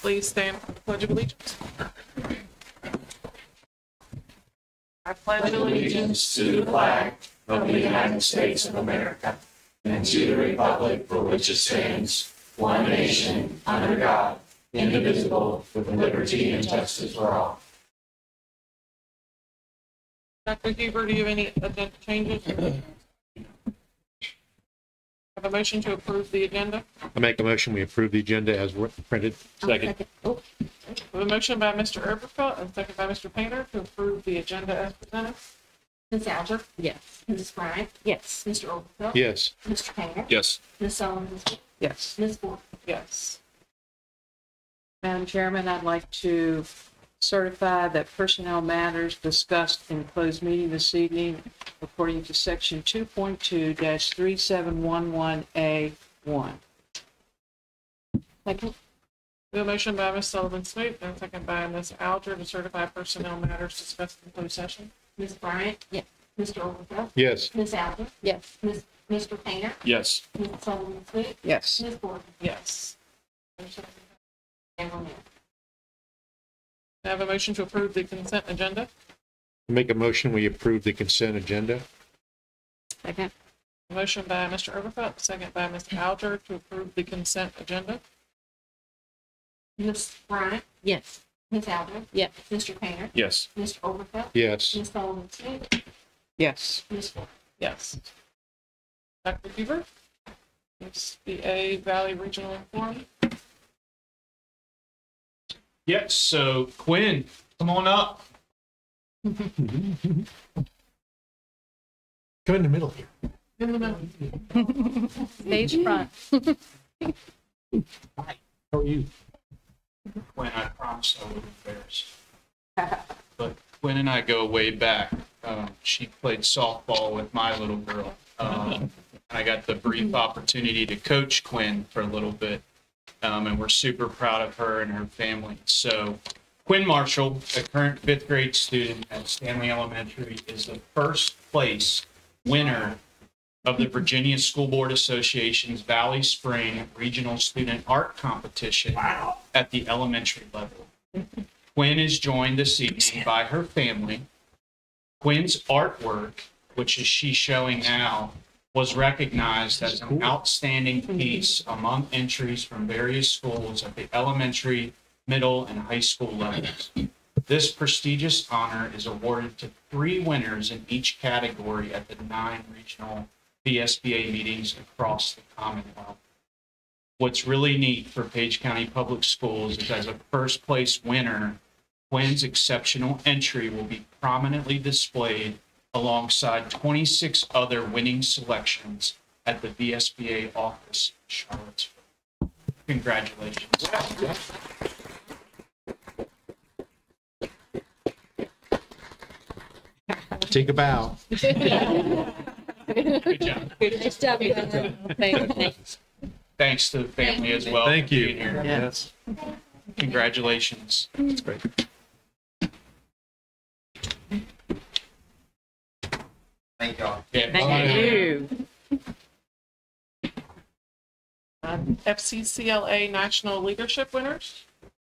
please stand for the Pledge of Allegiance. I pledge allegiance to the flag of the United States of America and to the republic for which it stands, one nation, under God, indivisible, with liberty and justice for all. Dr. Huber, do you have any agenda changes? Have a motion to approve the agenda. I make a motion we approve the agenda as printed. Second. We have a motion by Mr. Oberfeld and second by Mr. Painter to approve the agenda as presented. Ms. Alger? Yes. Mrs. Bryant? Yes. Mr. Oberfeld? Yes. Mr. Painter? Yes. Ms. Sullivan? Yes. Ms. Ford? Yes. Madam Chairman, I'd like to certify that personnel matters discussed in closed meeting this evening, according to section 2.2-3711A1. Second. We have a motion by Ms. Sullivan Smoot and a second by Ms. Alger to certify personnel matters discussed in closed session. Ms. Bryant? Yes. Mr. Oberfeld? Yes. Ms. Alger? Yes. Mr. Painter? Yes. Ms. Sullivan? Yes. Ms. Ford? Yes. And one I have a motion to approve the consent agenda. I make a motion we approve the consent agenda. Second. A motion by Mr. Oberfeld, second by Ms. Alger to approve the consent agenda. Ms. Bryant? Yes. Ms. Alger? Yes. Mr. Painter? Yes. Mr. Oberfeld? Yes. Ms. Sullivan? Yes. Ms. Ford? Yes. Dr. Huber, SBA Valley Regional Forum. Yes, so Quinn, come on up. Come in the middle here. In the middle. Stage front. Hi. How are you? Quinn, I promise I wouldn't embarrass you. But Quinn and I go way back. She played softball with my little girl. I got the brief opportunity to coach Quinn for a little bit. And we're super proud of her and her family. So Quinn Marshall, a current 5th grade student at Stanley Elementary, is the first place winner of the Virginia School Board Association's Valley Spring Regional Student Art Competition at the elementary level. Quinn is joined this evening by her family. Quinn's artwork, which is she's showing now, was recognized as an outstanding piece among entries from various schools at the elementary, middle, and high school levels. This prestigious honor is awarded to 3 winners in each category at the 9 regional VSBA meetings across the Commonwealth. What's really neat for Page County Public Schools is, as a first place winner, Quinn's exceptional entry will be prominently displayed alongside 26 other winning selections at the VSBA office in Charlottesville. Congratulations. Take a bow. Good job. Nice job. Thanks. Thanks to the family as well. Thank for you. being here. Yes. Congratulations. That's great. Thank y'all. Yeah. Thank you. FCCLA National Leadership winners.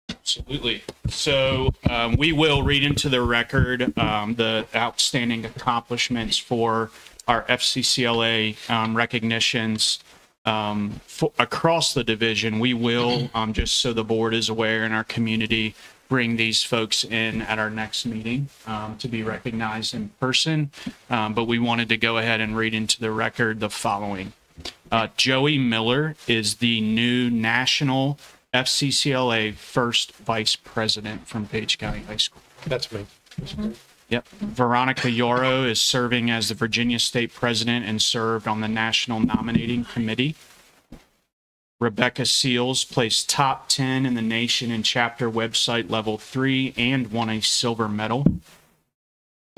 Absolutely. So we will read into the record the outstanding accomplishments for our FCCLA recognitions across the division. We will, just so the board is aware in our community, bring these folks in at our next meeting to be recognized in person. But we wanted to go ahead and read into the record the following. Joey Miller is the new national FCCLA first vice president from Page County High School. That's me. Yep. Veronica Yoro is serving as the Virginia State President and served on the National Nominating Committee. Rebecca Seals placed top 10 in the nation in chapter website level 3 and won a silver medal.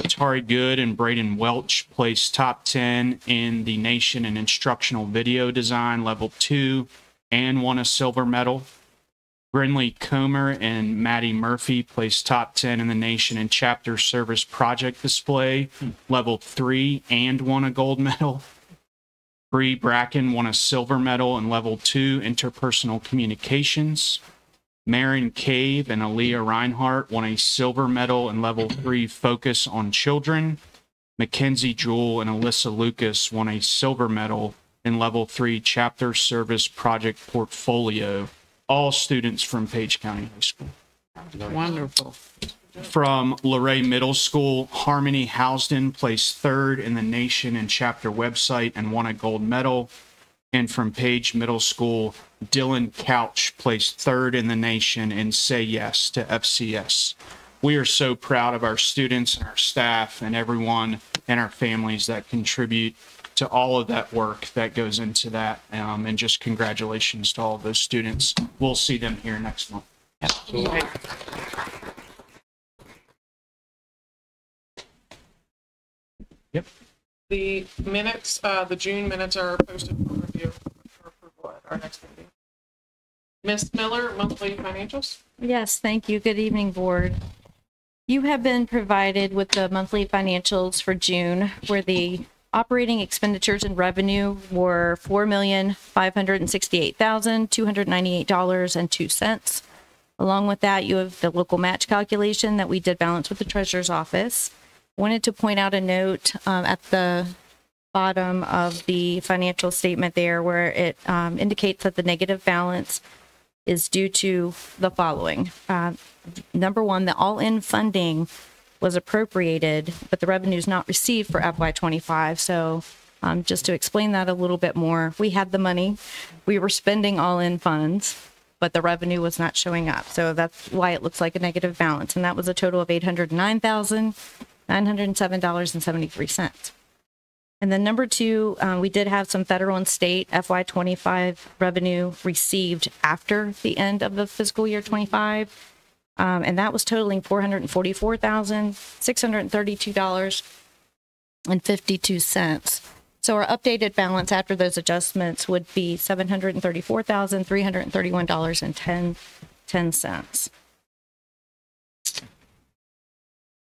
Atari Good and Braden Welch placed top 10 in the nation in instructional video design level 2 and won a silver medal. Brinley Comer and Maddie Murphy placed top 10 in the nation in chapter service project display level 3 and won a gold medal. Bree Bracken won a silver medal in level 2 interpersonal communications. Marin Cave and Aaliyah Reinhardt won a silver medal in level 3 focus on children. Mackenzie Jewell and Alyssa Lucas won a silver medal in level 3 chapter service project portfolio. All students from Page County High School. Wonderful. From Luray Middle School, Harmony Housden placed 3rd in the nation in chapter website and won a gold medal. And from Page Middle School, Dylan Couch placed 3rd in the nation in Say Yes to FCS. We are so proud of our students and our staff and everyone and our families that contribute to all of that work that goes into that. And just congratulations to all of those students. We'll see them here next month. Yep. The minutes, the June minutes are posted for review for approval at our next meeting. Ms. Miller, monthly financials. Yes, thank you. Good evening, Board. You have been provided with the monthly financials for June, where the operating expenditures and revenue were $4,568,298.02. Along with that, you have the local match calculation that we did balance with the treasurer's office. Wanted to point out a note at the bottom of the financial statement there where it indicates that the negative balance is due to the following. Number one, the all-in funding was appropriated, but the revenue is not received for FY25. So just to explain that a little bit more, we had the money, we were spending all-in funds, but the revenue was not showing up. So that's why it looks like a negative balance. And that was a total of $809,907.73. And then number two, we did have some federal and state FY25 revenue received after the end of the fiscal year 25. And that was totaling $444,632.52. So our updated balance after those adjustments would be $734,331.10.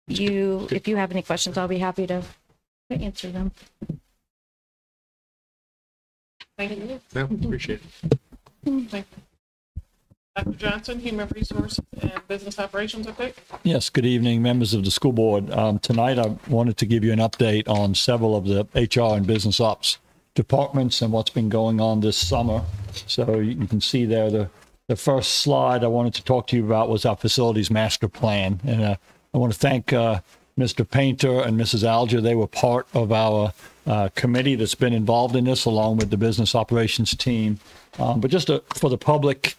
If you have any questions, I'll be happy to answer them. Thank you. No, appreciate it. Thank you. Dr. Johnson, Human Resources and Business Operations update. Yes, good evening, members of the school board. Tonight, I wanted to give you an update on several of the HR and business ops departments and what's been going on this summer. So you can see there, the first slide I wanted to talk to you about was our facilities master plan. And I want to thank Mr. Painter and Mrs. Alger. They were part of our committee that's been involved in this, along with the business operations team. But just for the public,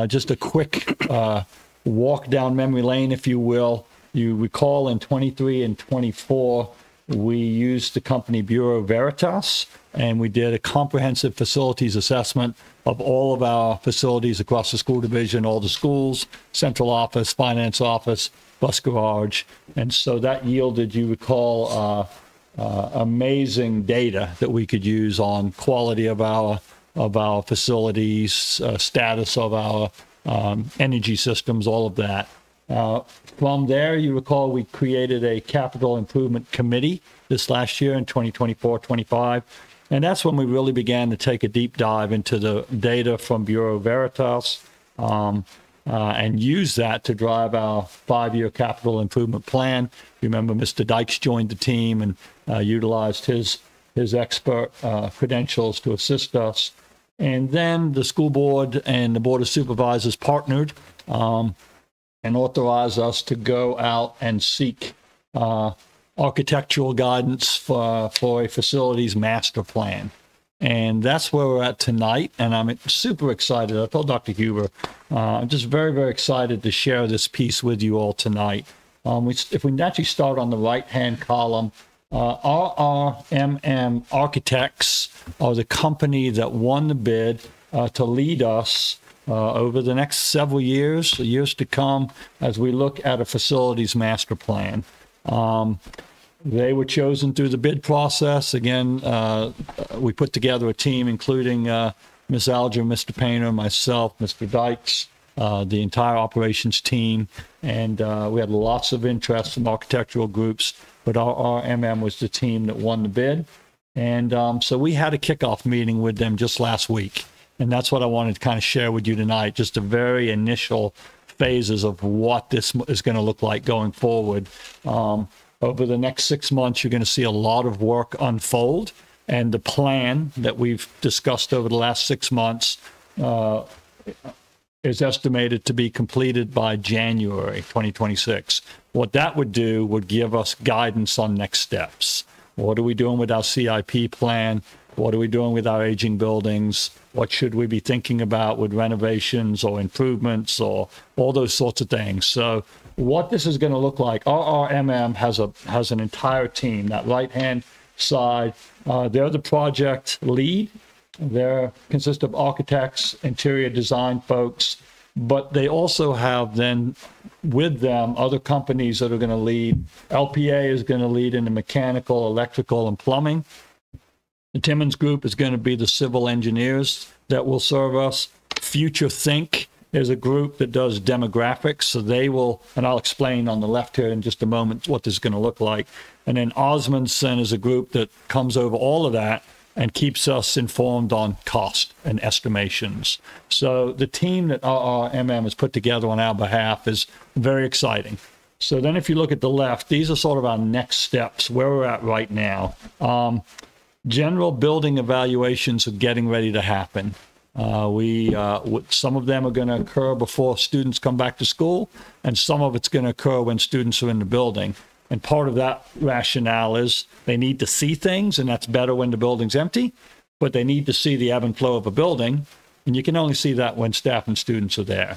just a quick walk down memory lane, if you will. You recall in 23 and 24, we used the company Bureau Veritas, and we did a comprehensive facilities assessment of all of our facilities across the school division, all the schools, central office, finance office, bus garage. And so that yielded, you recall, amazing data that we could use on quality of our facilities, status of our energy systems, all of that. From there, you recall we created a capital improvement committee this last year in 2024-25. And that's when we really began to take a deep dive into the data from Bureau Veritas and use that to drive our 5-year capital improvement plan. Remember, Mr. Dykes joined the team and utilized his expert credentials to assist us. And then the school board and the board of supervisors partnered and authorized us to go out and seek architectural guidance for a facilities master plan. And that's where we're at tonight. And I'm super excited. I told Dr. Huber, I'm just very, very excited to share this piece with you all tonight. If we actually start on the right-hand column, RRMM Architects are the company that won the bid to lead us over the next several years to come, as we look at a facilities master plan. They were chosen through the bid process. Again, we put together a team, including Ms. Alger, Mr. Painter, myself, Mr. Dykes, the entire operations team, and we had lots of interest from architectural groups, but our RMM was the team that won the bid. And so we had a kickoff meeting with them just last week. And that's what I wanted to kind of share with you tonight, just the very initial phases of what this is going to look like going forward. Over the next 6 months, you're going to see a lot of work unfold. And the plan that we've discussed over the last 6 months is estimated to be completed by January 2026. What that would do would give us guidance on next steps. What are we doing with our CIP plan? What are we doing with our aging buildings? What should we be thinking about with renovations or improvements or all those sorts of things? So what this is going to look like, RRMM has an entire team. That right-hand side, they're the project lead. They consist of architects, interior design folks, but they also have then with them other companies that are going to lead. LPA is going to lead in the mechanical, electrical, and plumbing. The Timmons Group is going to be the civil engineers that will serve us. Future Think is a group that does demographics, so they will, and I'll explain on the left here in just a moment what this is going to look like. And then Osmondson is a group that comes over all of that and keeps us informed on cost and estimations. So the team that RRMM has put together on our behalf is very exciting. So then if you look at the left, these are sort of our next steps, where we're at right now. General building evaluations are getting ready to happen. Some of them are going to occur before students come back to school, and some of it's going to occur when students are in the building. And part of that rationale is they need to see things, and that's better when the building's empty, but they need to see the ebb and flow of a building, and you can only see that when staff and students are there.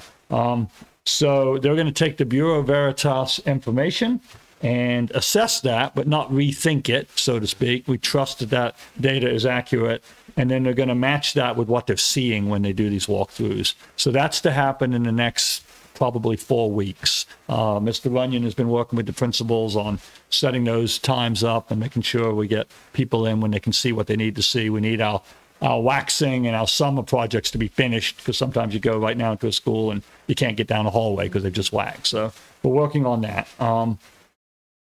So they're going to take the Bureau Veritas information and assess that, but not rethink it, so to speak. We trust that that data is accurate, and then they're going to match that with what they're seeing when they do these walkthroughs. So that's to happen in the next probably 4 weeks. Mr. Runyon has been working with the principals on setting those times up and making sure we get people in when they can see what they need to see. We need our waxing and our summer projects to be finished, because sometimes you go right now into a school and you can't get down the hallway because they've just waxed. So we're working on that.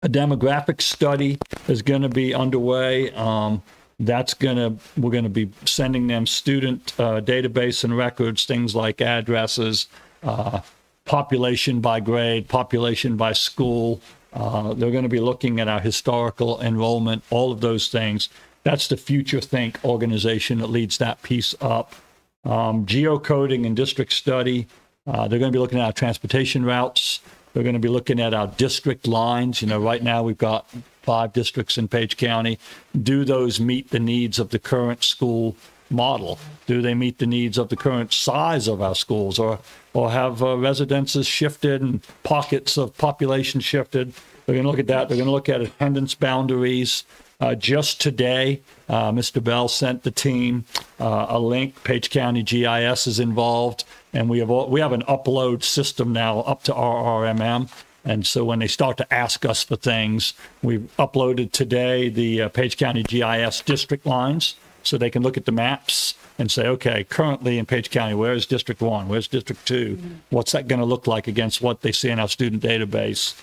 A demographic study is going to be underway. We're going to be sending them student database and records, things like addresses, population by grade, population by school. They're going to be looking at our historical enrollment, all of those things. That's the Future Think organization that leads that piece up. Geocoding and district study. They're going to be looking at our transportation routes. They're going to be looking at our district lines. You know, right now we've got 5 districts in Page County. Do those meet the needs of the current school model? Do they meet the needs of the current size of our schools, or have residences shifted and pockets of population shifted? They're going to look at that. They're going to look at attendance boundaries. Just today, Mr. Bell sent the team a link. Page County GIS is involved, and we have an upload system now up to RRMM. And so when they start to ask us for things, we've uploaded today the Page County GIS district lines, so they can look at the maps and say, okay, currently in Page County, where's District 1? Where's District 2? What's that going to look like against what they see in our student database?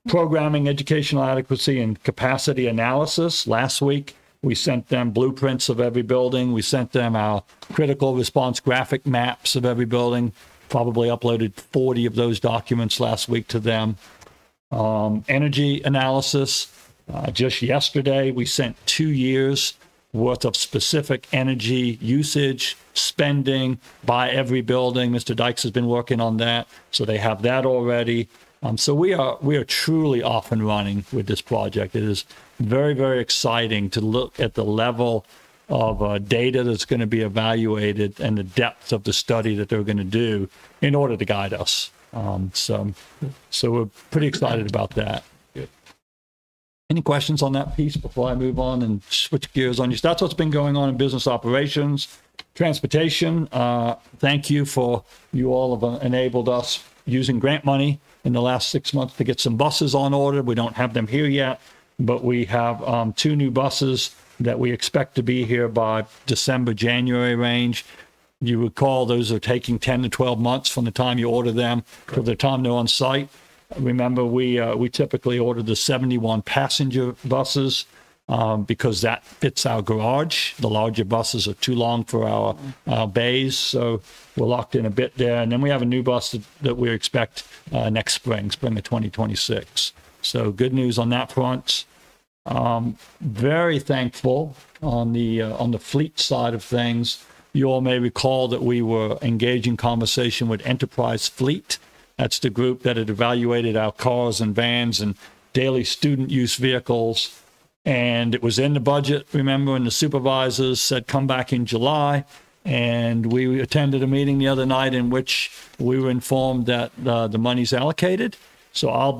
Programming, educational adequacy, and capacity analysis. Last week, we sent them blueprints of every building. We sent them our critical response graphic maps of every building. Probably uploaded 40 of those documents last week to them. Energy analysis. Just yesterday, we sent 2 years worth of specific energy usage, spending by every building. Mr. Dykes has been working on that, so they have that already. So we are truly off and running with this project. It is very, very exciting to look at the level of data that's going to be evaluated and the depth of the study that they're going to do in order to guide us. So we're pretty excited about that. Any questions on that piece before I move on and switch gears on you? So that's what's been going on in business operations. Transportation, thank you all have enabled us using grant money in the last 6 months to get some buses on order. We don't have them here yet, but we have 2 new buses that we expect to be here by December, January range. You recall those are taking 10 to 12 months from the time you order them to the time they're on site. Remember, we typically order the 71 passenger buses. because that fits our garage. The larger buses are too long for our bays, so we're locked in a bit there. And then we have a new bus that we expect next spring of 2026. So good news on that front. Very thankful on the fleet side of things. You all may recall that we were engaged in conversation with Enterprise Fleet. That's the group that had evaluated our cars and vans and daily student use vehicles. And it was in the budget, remember, and the supervisors said, come back in July. And we attended a meeting the other night in which we were informed that the money's allocated. So I'll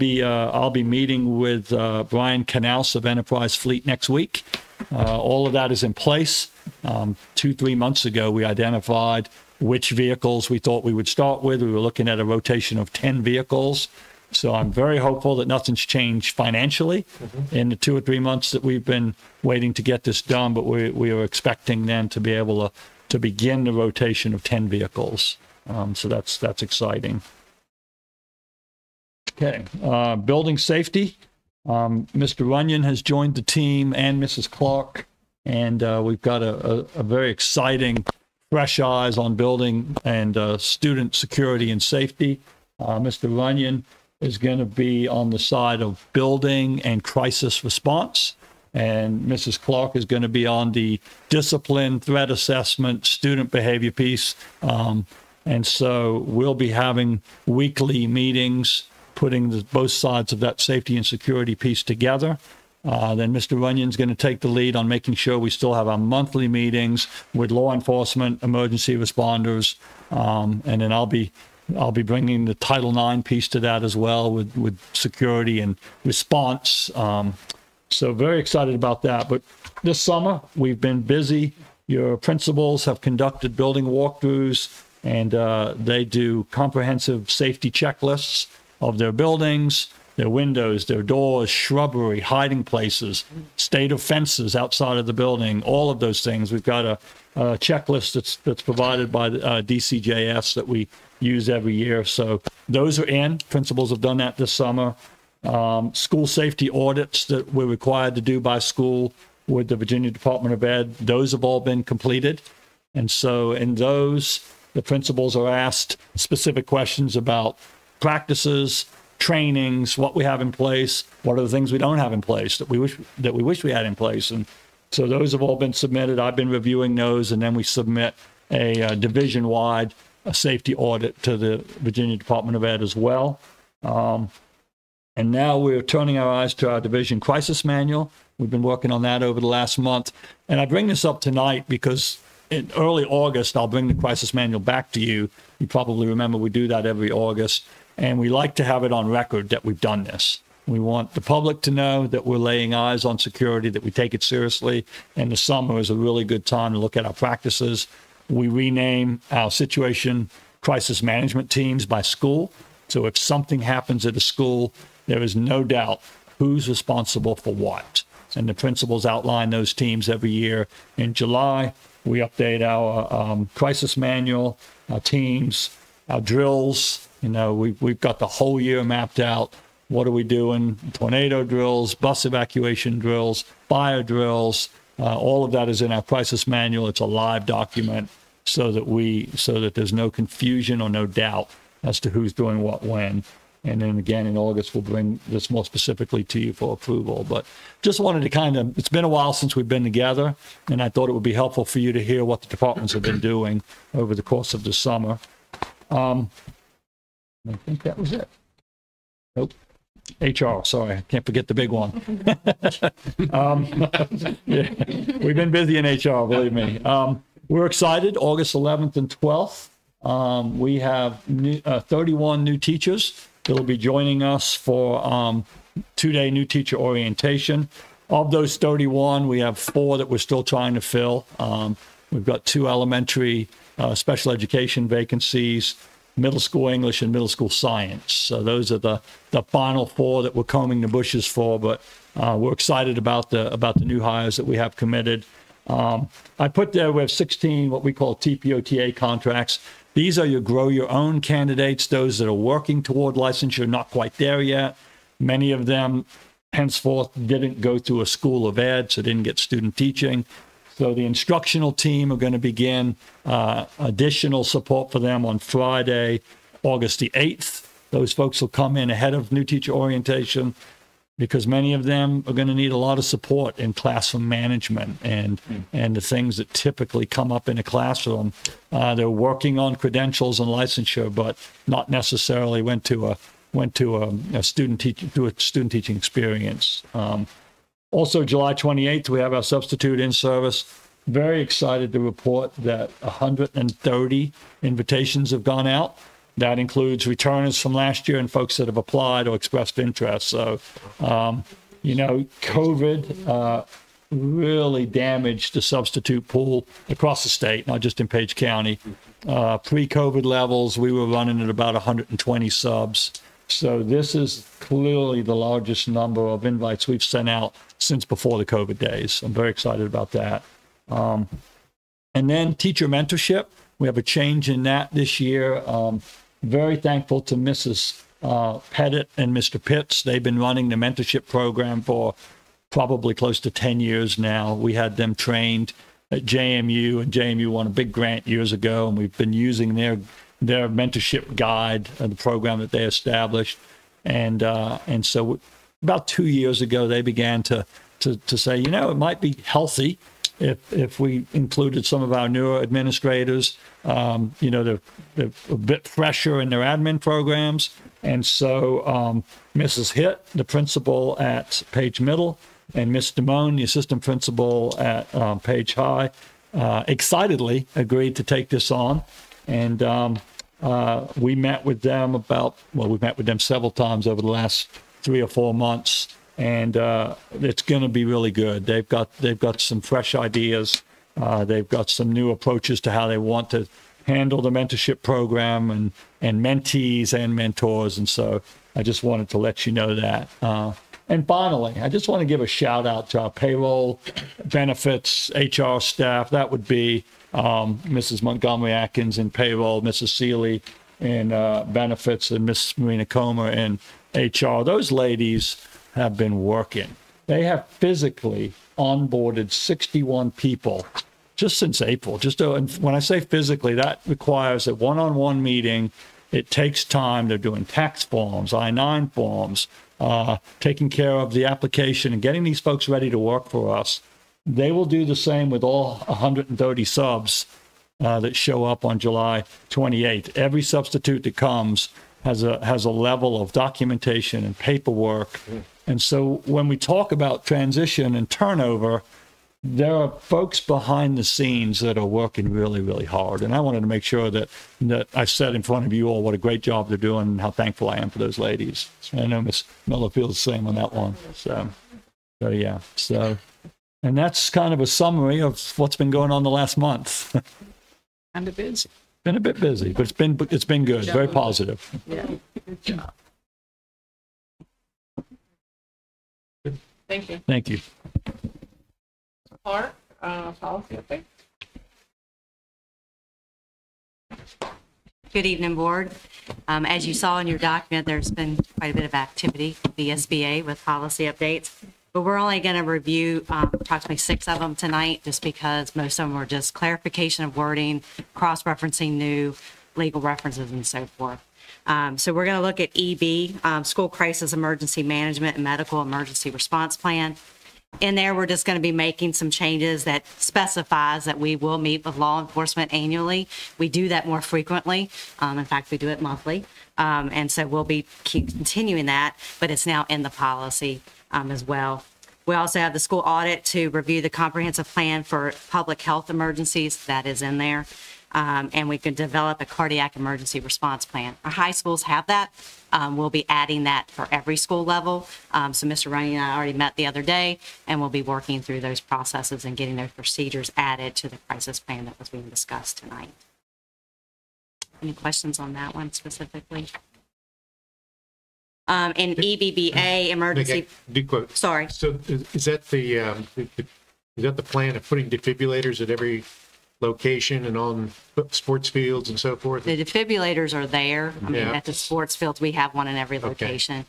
be meeting with Brian Canals of Enterprise Fleet next week. All of that is in place. 2-3 months ago, we identified which vehicles we thought we would start with. We were looking at a rotation of 10 vehicles. So I'm very hopeful that nothing's changed financially in the 2 or 3 months that we've been waiting to get this done. But we are expecting then to be able to begin the rotation of 10 vehicles. So that's exciting. Okay, building safety. Mr. Runyon has joined the team and Mrs. Clark, and we've got a very exciting fresh eyes on building and student security and safety. Mr. Runyon is going to be on the side of building and crisis response, and Mrs. Clark is going to be on the discipline, threat assessment, student behavior piece. And so we'll be having weekly meetings, putting both sides of that safety and security piece together. Then Mr. Runyon's going to take the lead on making sure we still have our monthly meetings with law enforcement, emergency responders, and then I'll be bringing the Title IX piece to that as well with security and response. So very excited about that. But this summer we've been busy. Your principals have conducted building walkthroughs, and they do comprehensive safety checklists of their buildings, their windows, their doors, shrubbery, hiding places, state of fences outside of the building, all of those things. We've got a checklist that's provided by the DCJS that we use every year. So those are in. Principals have done that this summer. School safety audits that we're required to do by school with the Virginia Department of Ed, those have all been completed. And so in those, the principals are asked specific questions about practices, trainings, what we have in place, what are the things we don't have in place that we wish we had in place. And so those have all been submitted. I've been reviewing those, and then we submit a division-wide safety audit to the Virginia Department of Ed as well. And now we're turning our eyes to our division crisis manual. We've been working on that over the last month. And I bring this up tonight because in early August, I'll bring the crisis manual back to you. You probably remember we do that every August. And we like to have it on record that we've done this. We want the public to know that we're laying eyes on security, that we take it seriously. And the summer is a really good time to look at our practices. We rename our situation crisis management teams by school. So if something happens at a school, there is no doubt who's responsible for what. And the principals outline those teams every year. In July, we update our crisis manual, our teams, our drills. You know, we've got the whole year mapped out. What are we doing? Tornado drills, bus evacuation drills, fire drills. All of that is in our crisis manual. It's a live document so that there's no confusion or no doubt as to who's doing what when. And then again, in August, we'll bring this more specifically to you for approval. But just wanted to it's been a while since we've been together, and I thought it would be helpful for you to hear what the departments have been doing over the course of the summer. I think that was it. Nope. HR, sorry, I can't forget the big one. Yeah, we've been busy in HR, believe me. We're excited, August 11th and 12th. We have 31 new teachers that will be joining us for 2-day new teacher orientation. Of those 31, we have 4 that we're still trying to fill. We've got 2 elementary special education vacancies, middle school English and middle school science. So those are the final 4 that we're combing the bushes for, but we're excited about the new hires that we have committed. I put there, we have 16 what we call TPOTA contracts. These are your grow your own candidates, those that are working toward licensure, not quite there yet. Many of them henceforth didn't go through a school of ed, so didn't get student teaching. So the instructional team are going to begin additional support for them on Friday, August the 8th. Those folks will come in ahead of new teacher orientation because many of them are going to need a lot of support in classroom management and the things that typically come up in a classroom. They're working on credentials and licensure, but not necessarily went to a student teaching experience. Also, July 28th, we have our substitute in service. Very excited to report that 130 invitations have gone out. That includes returners from last year and folks that have applied or expressed interest. So, COVID really damaged the substitute pool across the state, not just in Page County. Pre-COVID levels, we were running at about 120 subs. So this is clearly the largest number of invites we've sent out since before the COVID days. I'm very excited about that. And then teacher mentorship. We have a change in that this year. Very thankful to Mrs. Pettit and Mr. Pitts. They've been running the mentorship program for probably close to 10 years now. We had them trained at JMU, and JMU won a big grant years ago, and we've been using their mentorship guide, the program that they established. And so about 2 years ago, they began to say, it might be healthy if we included some of our newer administrators. They're a bit fresher in their admin programs. And so Mrs. Hitt, the principal at Page Middle, and Miss Damone, the assistant principal at Page High, excitedly agreed to take this on. And we met with them we've met with them several times over the last 3 or 4 months. And it's going to be really good. They've got some fresh ideas. They've got some new approaches to how they want to handle the mentorship program and mentees and mentors. And so I just wanted to let you know that. And finally, I just want to give a shout out to our payroll, benefits, HR staff. That would be Mrs. Montgomery Atkins in payroll, Mrs. Seeley in benefits, and Miss Marina Comer in HR. Those ladies have been working. They have physically onboarded 61 people just since April. And when I say physically, that requires a one-on-one meeting. It takes time. They're doing tax forms, I-9 forms, taking care of the application and getting these folks ready to work for us. They will do the same with all 130 subs that show up on July 28th. Every substitute that comes has a level of documentation and paperwork. And so when we talk about transition and turnover, there are folks behind the scenes that are working really, really hard. And I wanted to make sure that I said in front of you all what a great job they're doing and how thankful I am for those ladies. I know Miss Miller feels the same on that one. So yeah. And that's kind of a summary of what's been going on the last month. Kind of busy. Been a bit busy, but it's been good. Very positive. Yeah, good job. Thank you. Thank you. Clark, policy update. Good evening, Board. As you saw in your document, there's been quite a bit of activity with the SBA with policy updates, but we're only going to review approximately 6 of them tonight, just because most of them are just clarification of wording, cross-referencing new legal references, and so forth. So we're going to look at EB, School Crisis Emergency Management and Medical Emergency Response Plan. In there, we're just going to be making some changes that specifies that we will meet with law enforcement annually. We do that more frequently. In fact, we do it monthly. And so we'll be continuing that, but it's now in the policy as well. We also have the school audit to review the comprehensive plan for public health emergencies. That is in there. And we can develop a cardiac emergency response plan. Our high schools have that. We'll be adding that for every school level. So Mr. Runny and I already met the other day, and we'll be working through those processes and getting those procedures added to the crisis plan that was being discussed tonight. Any questions on that one specifically? In EBBA, emergency. Sorry. So is that the plan of putting defibrillators at every location and on sports fields and so forth? The defibrillators are there. I mean, Yeah. at the sports fields, we have one in every location.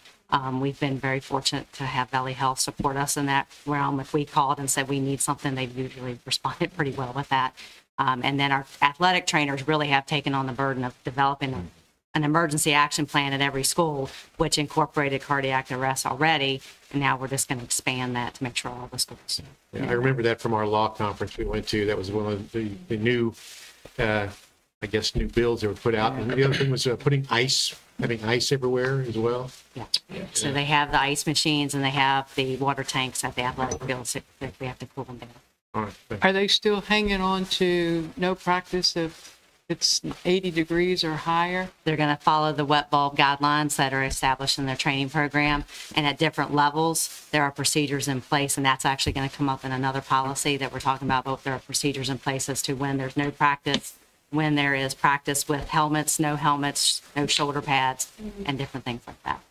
We've been very fortunate to have Valley Health support us in that realm. If we called and said we need something, they've usually responded pretty well with that. And then our athletic trainers really have taken on the burden of developing an emergency action plan at every school, which incorporated cardiac arrest already. And now we're just going to expand that to make sure all the schools. Yeah, I remember that from our law conference we went to. That was one of the new, I guess, new bills that were put out. And the other thing was having ice everywhere as well. Yeah. So they have the ice machines and they have the water tanks at the athletic fields if we have to cool them down. All right. Thanks. Are they still hanging on to no practice if it's 80 degrees or higher? They're going to follow the wet bulb guidelines that are established in their training program. And at different levels, there are procedures in place. And that's actually going to come up in another policy that we're talking about. But there are procedures in place as to when there's no practice, when there is practice with helmets, no shoulder pads, and different things like that.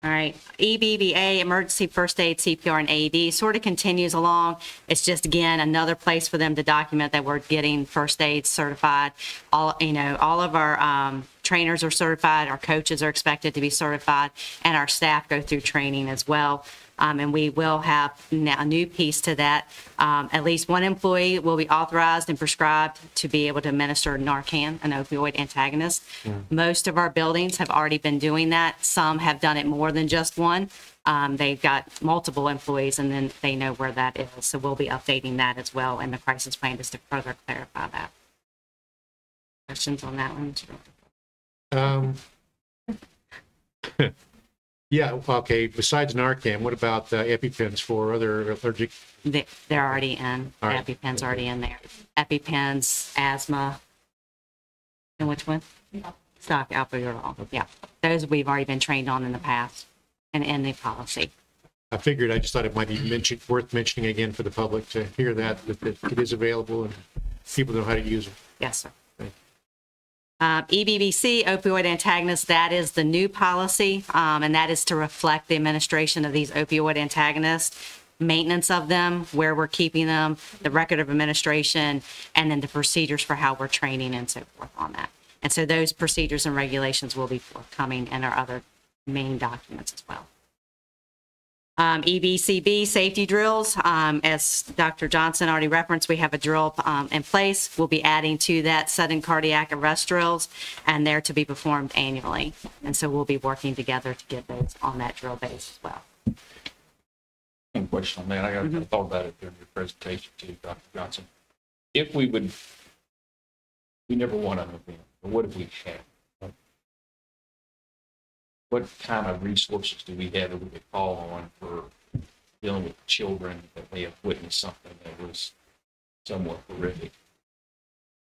All right, EBBA, emergency first aid, CPR, and AED, sort of continues along. It's just, again, another place for them to document that we're getting first aid certified. All of our trainers are certified, our coaches are expected to be certified, and our staff go through training as well. And we will have a new piece to that. At least one employee will be authorized and prescribed to be able to administer Narcan, an opioid antagonist. Most of our buildings have already been doing that. Some have done it more than just one. They've got multiple employees, and then they know where that is. So we'll be updating that as well in the crisis plan just to further clarify that. Questions on that one? Yeah, okay. Besides Narcan, what about EpiPens for other allergic? They're already in. All right. EpiPen's already in there. EpiPens, asthma. And which one? Stock albuterol. Yeah. Those we've already been trained on in the past and in the policy. I just thought it might be worth mentioning again for the public to hear that it is available and people know how to use it. Yes, sir. EBBC, opioid antagonist, that is the new policy, and that is to reflect the administration of these opioid antagonists, maintenance of them, where we're keeping them, the record of administration, and then the procedures for how we're training and so forth on that. And so those procedures and regulations will be forthcoming in our other main documents as well. EBCB, safety drills. As Dr. Johnson already referenced, we have a drill in place. We'll be adding to that sudden cardiac arrest drills, and they're to be performed annually. And so we'll be working together to get those on that drill base as well. One question on that. I thought about it during your presentation too, Dr. Johnson. If we never won an event, but what if we had? What kind of resources do we have that we could call on for dealing with children that may have witnessed something that was somewhat horrific?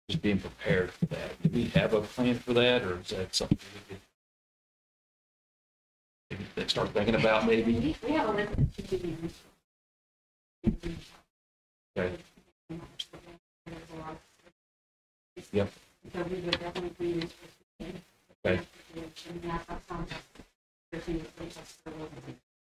Just being prepared for that. Do we have a plan for that, or is that something we could start thinking about maybe? Okay. Yep. Okay.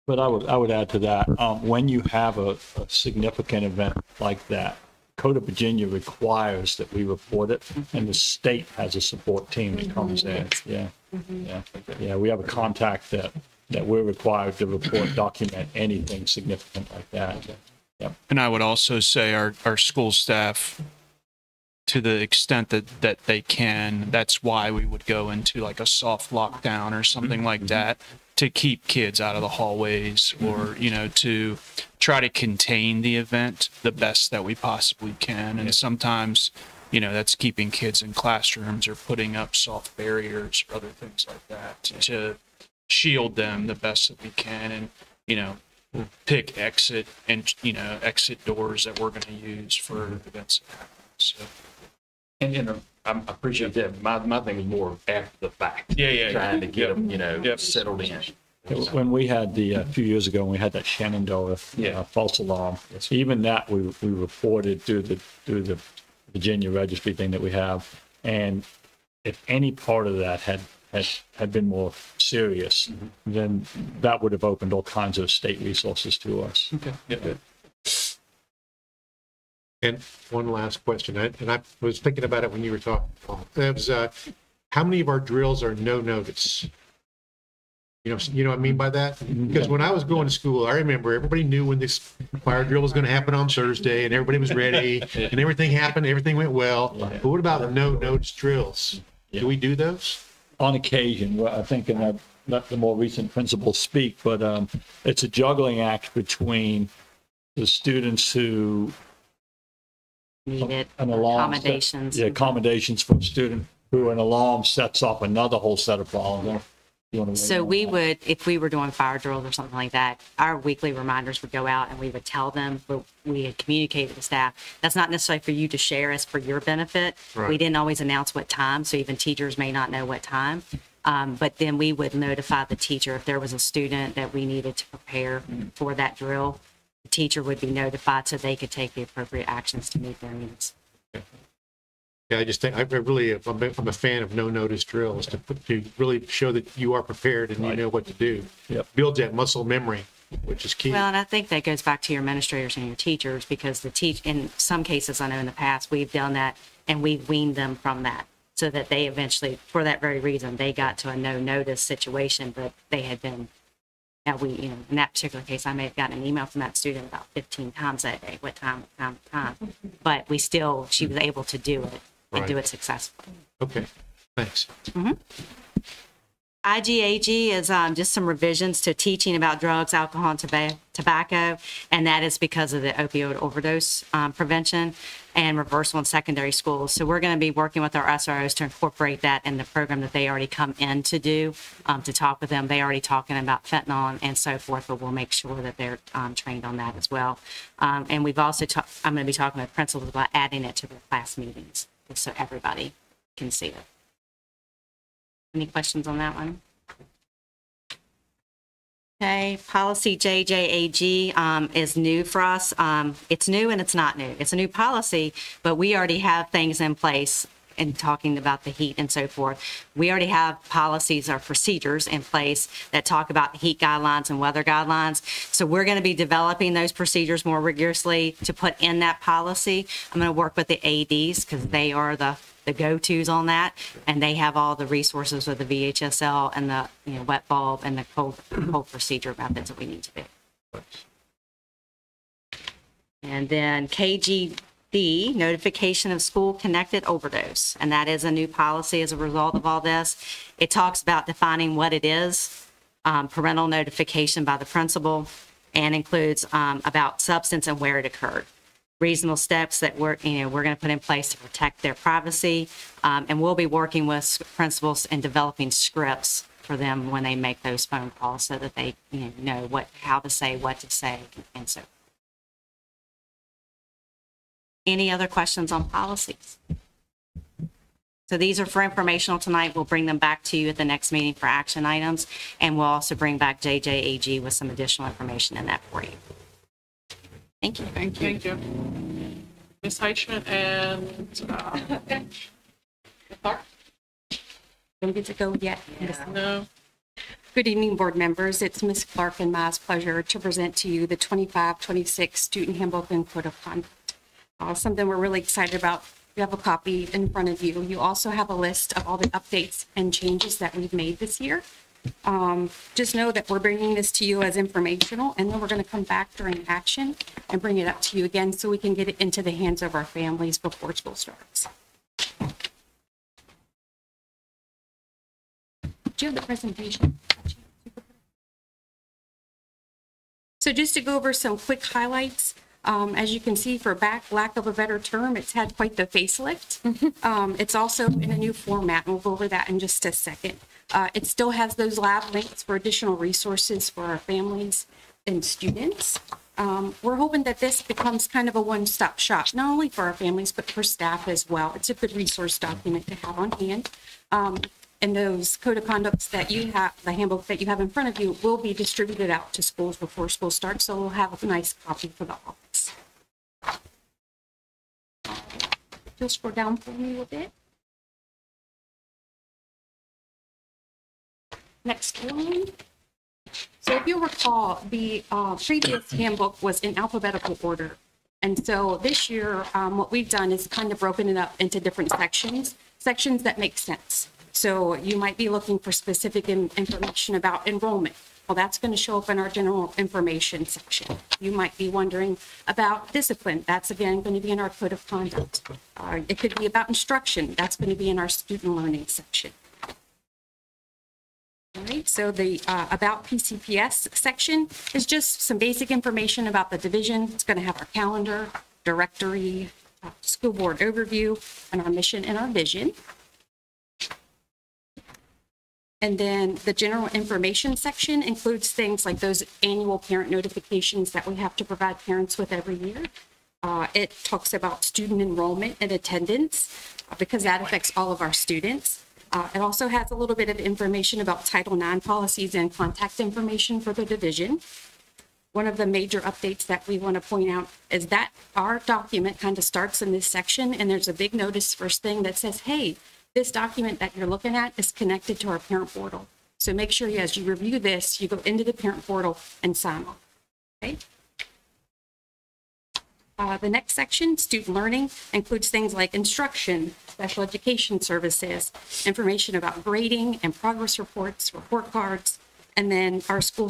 But I would add to that, when you have a significant event like that, Code of Virginia requires that we report it, and the state has a support team that comes in. Yeah. We have a contact that we're required to report, document anything significant like that. Yep. And I would also say our school staff, to the extent that they can, that's why we would go into like a soft lockdown or something like that to keep kids out of the hallways, or, to try to contain the event the best that we possibly can. And sometimes, that's keeping kids in classrooms or putting up soft barriers or other things like that to shield them the best that we can. And, pick exit doors that we're going to use for events that happen. So. And I appreciate that. My thing is more after the fact. Trying to get them, settled in. When we had a few years ago, when we had that Shenandoah false alarm, even that we reported through the Virginia registry thing that we have. And if any part of that had been more serious, then that would have opened all kinds of state resources to us. Okay. Yeah. And one last question, and I was thinking about it when you were talking, Paul. That was, how many of our drills are no notice? You know what I mean by that? Because when I was going to school, I remember everybody knew when this fire drill was going to happen on Thursday, and everybody was ready, and everything happened, everything went well. But what about no notice drills? Do we do those? On occasion, well, I think, and I've let the more recent principals speak, but it's a juggling act between the students who Needed an alarm accommodations. Yeah, accommodations for a student who an alarm sets off another whole set of problems. So we would, if we were doing fire drills or something like that, our weekly reminders would go out and we would tell them, but we had communicated with staff. That's not necessarily for you to share, as for your benefit. Right. We didn't always announce what time, so even teachers may not know what time. But then we would notify the teacher if there was a student that we needed to prepare for that drill. The teacher would be notified so they could take the appropriate actions to meet their needs. Yeah, I just think I'm a fan of no notice drills to really show that you are prepared and you know what to do. Yep. Build that muscle memory, which is key. Well, and I think that goes back to your administrators and your teachers, because in some cases, I know in the past, we've done that and we've weaned them from that, so that they eventually, for that very reason, they got to a no notice situation, but they had been, in that particular case, I may have gotten an email from that student about 15 times that day, what time, but she was able to do it and do it successfully. Okay, thanks. IGAG is just some revisions to teaching about drugs, alcohol, and tobacco, and that is because of the opioid overdose prevention and reversal in secondary schools. So we're going to be working with our SROs to incorporate that in the program that they already come in to do, to talk with them. They're already talking about fentanyl and so forth, but we'll make sure that they're trained on that as well. And we've also, I'm going to be talking with principals about adding it to their class meetings, so everybody can see it. Any questions on that one? Okay, policy JJAG is new for us. It's new and it's not new. It's a new policy, but we already have things in place in talking about the heat and so forth. We already have policies or procedures in place that talk about heat guidelines and weather guidelines. So we're going to be developing those procedures more rigorously to put in that policy. I'm going to work with the ADs because they are the go-tos on that, and they have all the resources with the VHSL and the wet bulb and the cold procedure methods that we need to do. And then KGD, notification of school connected overdose, and that is a new policy as a result of all this. It talks about defining what it is, parental notification by the principal, and includes about substance and where it occurred. Reasonable steps that we're going to put in place to protect their privacy, and we'll be working with principals and developing scripts for them when they make those phone calls, so that they know how to say, what to say, and so. Any other questions on policies? So these are for informational tonight. We'll bring them back to you at the next meeting for action items, and we'll also bring back JJAG with some additional information in that for you. Thank you. Thank you. Ms. Heichman and Clark? Don't get to go yet. No. Good evening, board members. It's Ms. Clark and my pleasure to present to you the 25-26 Student Handbook and Code of Conduct. Something we're really excited about. You have a copy in front of you. You also have a list of all the updates and changes that we've made this year. Just know that we're bringing this to you as informational, and then we're going to come back during action and bring it up to you again so we can get it into the hands of our families before school starts. Do you have the presentation? So just to go over some quick highlights, as you can see, for lack of a better term, it's had quite the facelift. It's also in a new format, and we'll go over that in just a second. It still has those lab links for additional resources for our families and students. We're hoping that this becomes kind of a one-stop shop, not only for our families, but for staff as well. It's a good resource document to have on hand. And those code of conducts that you have, the handbook that you have in front of you, will be distributed out to schools before school starts, so we'll have a nice copy for the office. You'll scroll down for me a little bit. Next one. So if you'll recall, the previous handbook was in alphabetical order. And so this year, what we've done is kind of broken it up into different sections that make sense. So you might be looking for specific information about enrollment. Well, that's going to show up in our general information section. You might be wondering about discipline. That's again going to be in our code of conduct. It could be about instruction. That's going to be in our student learning section. All right, so the about PCPS section is just some basic information about the division. It's going to have our calendar, directory, school board overview, and our mission and our vision. And then the general information section includes things like those annual parent notifications that we have to provide parents with every year. It talks about student enrollment and attendance because that affects all of our students. It also has a little bit of information about Title IX policies and contact information for the division. One of the major updates that we want to point out is that our document kind of starts in this section, and there's a big notice first thing that says, hey, this document that you're looking at is connected to our parent portal. So make sure as you review this, you go into the parent portal and sign off. Okay. The next section, student learning, includes things like instruction, special education services, information about grading and progress reports, report cards, and then our school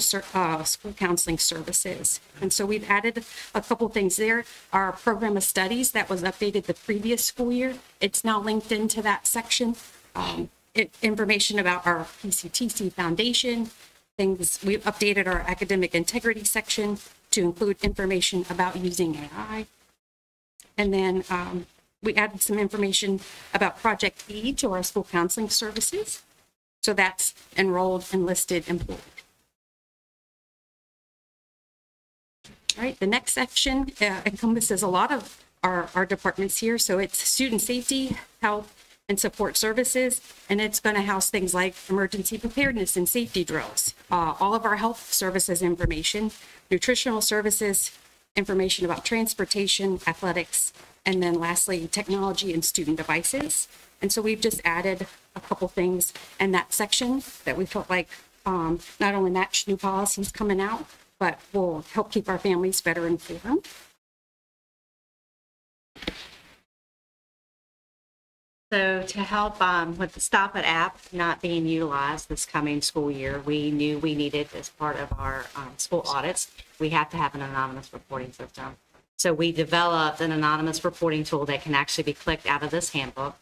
counseling services. And so we've added a couple things there. Our program of studies that was updated the previous school year, it's now linked into that section. Information about our PCTC foundation, things, we've updated our academic integrity section to include information about using AI. And then we added some information about Project E to our school counseling services. So that's enrolled, enlisted, employed. All right, the next section encompasses a lot of our departments here. So it's student safety, health, and support services, and it's going to house things like emergency preparedness and safety drills, all of our health services information, nutritional services, information about transportation, athletics, and then lastly, technology and student devices. And so we've just added a couple things in that section that we felt like not only match new policies coming out, but will help keep our families better informed. So to help with the Stop It app not being utilized this coming school year, we knew we needed, as part of our school audits, we have to have an anonymous reporting system. So we developed an anonymous reporting tool that can actually be clicked out of this handbook.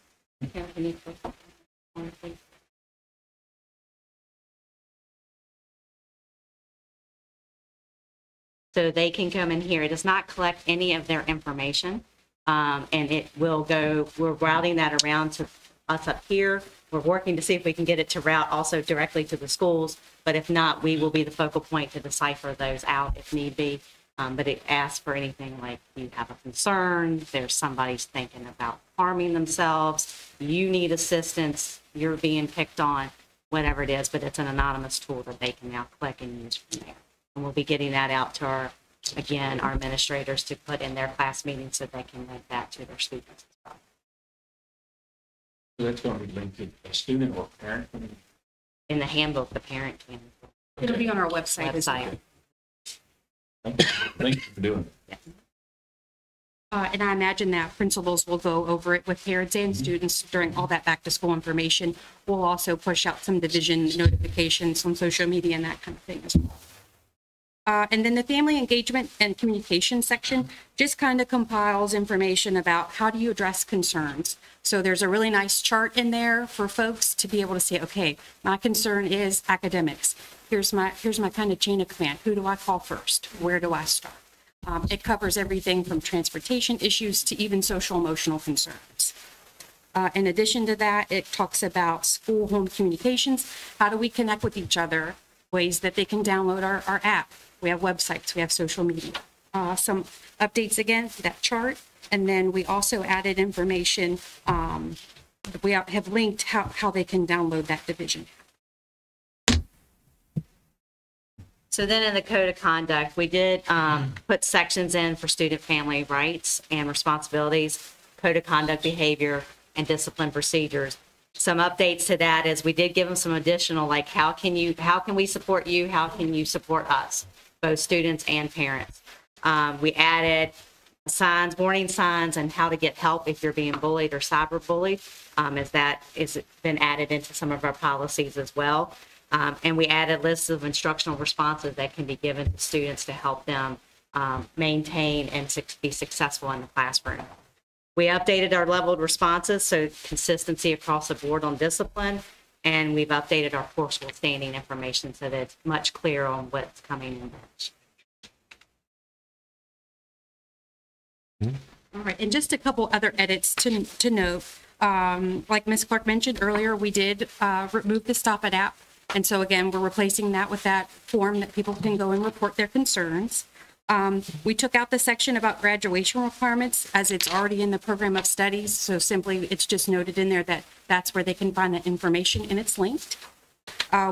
So they can come in here. It does not collect any of their information. And it will go, we're routing that around to us up here. We're working to see if we can get it to route also directly to the schools, but if not, we will be the focal point to decipher those out if need be. But it asks for anything like you have a concern, there's somebody's thinking about harming themselves, you need assistance, you're being picked on, whatever it is, but it's an anonymous tool that they can now click and use from there. And we'll be getting that out to our, again, our administrators to put in their class meetings so they can link that to their students as well. So that's going to be linked to a student or parent? In the handbook, the parent can. It'll be on our website as well. Thank you for doing it. And I imagine that principals will go over it with parents and students during all that back to school information. We'll also push out some division notifications on social media and that kind of thing as well. And then the family engagement and communication section just kind of compiles information about how do you address concerns. So there's a really nice chart in there for folks to be able to say, okay, my concern is academics. Here's my kind of chain of command. Who do I call first? Where do I start? It covers everything from transportation issues to even social emotional concerns. In addition to that, it talks about school home communications. How do we connect with each other? Ways that they can download our app. We have websites, we have social media. Some updates again, that chart. And then we also added information. We have linked how they can download that division. So then in the code of conduct, we did put sections in for student family rights and responsibilities, code of conduct behavior, and discipline procedures. Some updates to that is we did give them some additional, like how can we support you? How can you support us? Both students and parents. We added signs, warning signs, and how to get help if you're being bullied or cyberbullied, is been added into some of our policies as well. And we added lists of instructional responses that can be given to students to help them maintain and be successful in the classroom. We updated our leveled responses, so consistency across the board on discipline, and we've updated our course withstanding information so that it's much clearer on what's coming in. All right, and just a couple other edits to note. Like Ms. Clark mentioned earlier, we did remove the Stop It app. And so again, we're replacing that with that form that people can go and report their concerns. We took out the section about graduation requirements as it's already in the program of studies. So simply, it's just noted in there that that's where they can find that information and it's linked.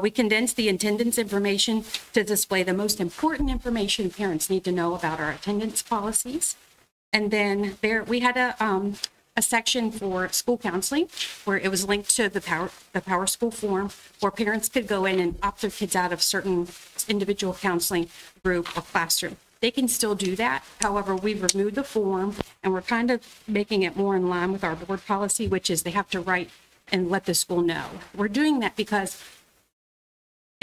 We condensed the attendance information to display the most important information parents need to know about our attendance policies. And then we had a section for school counseling where it was linked to the Power School form where parents could go in and opt their kids out of certain individual counseling group or classroom. They can still do that. However, we've removed the form and we're kind of making it more in line with our board policy, which is they have to write and let the school know. We're doing that because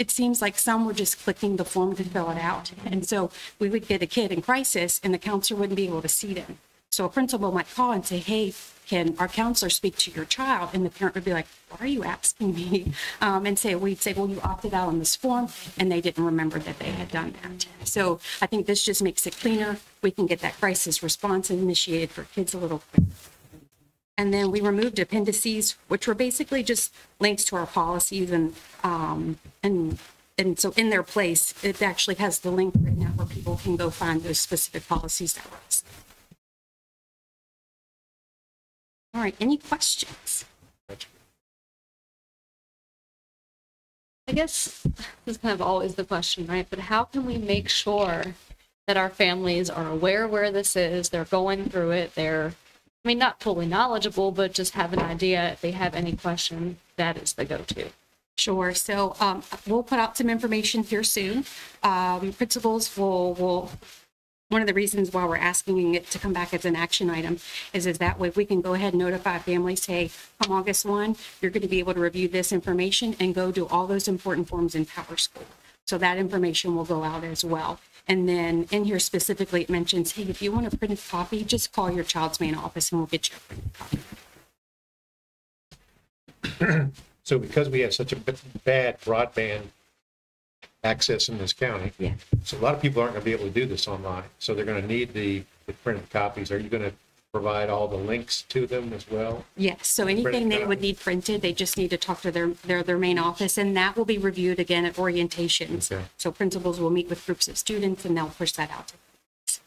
it seems like some were just clicking the form to fill it out. And so we would get a kid in crisis and the counselor wouldn't be able to see them. So a principal might call and say, hey, can our counselor speak to your child? And the parent would be like, why are you asking me? We'd say, well, you opted out on this form, and they didn't remember that they had done that. So I think this just makes it cleaner. We can get that crisis response initiated for kids a little quicker. And then we removed appendices, which were basically just links to our policies and so in their place, it actually has the link right now where people can go find those specific policies that were listed. All right, any questions? I guess this is kind of always the question, right? But how can we make sure that our families are aware where this is, they're going through it, they're, I mean, not fully knowledgeable, but just have an idea if they have any question, that is the go-to. Sure. So we'll put out some information here soon. Principals will one of the reasons why we're asking it to come back as an action item is that way we can go ahead and notify families, hey, come August 1, you're going to be able to review this information and go do all those important forms in Power School. So that information will go out as well. And then in here specifically, it mentions, hey, if you want a printed copy, just call your child's main office and we'll get you a printed copy. So because we have such a bad broadband access in this county, Yeah. so a lot of people aren't going to be able to do this online. So they're going to need the printed copies. Are you going to provide all the links to them as well? Yes, so anything they would need printed, they just need to talk to their main office, and that will be reviewed again at orientations. Okay. So principals will meet with groups of students, and they'll push that out.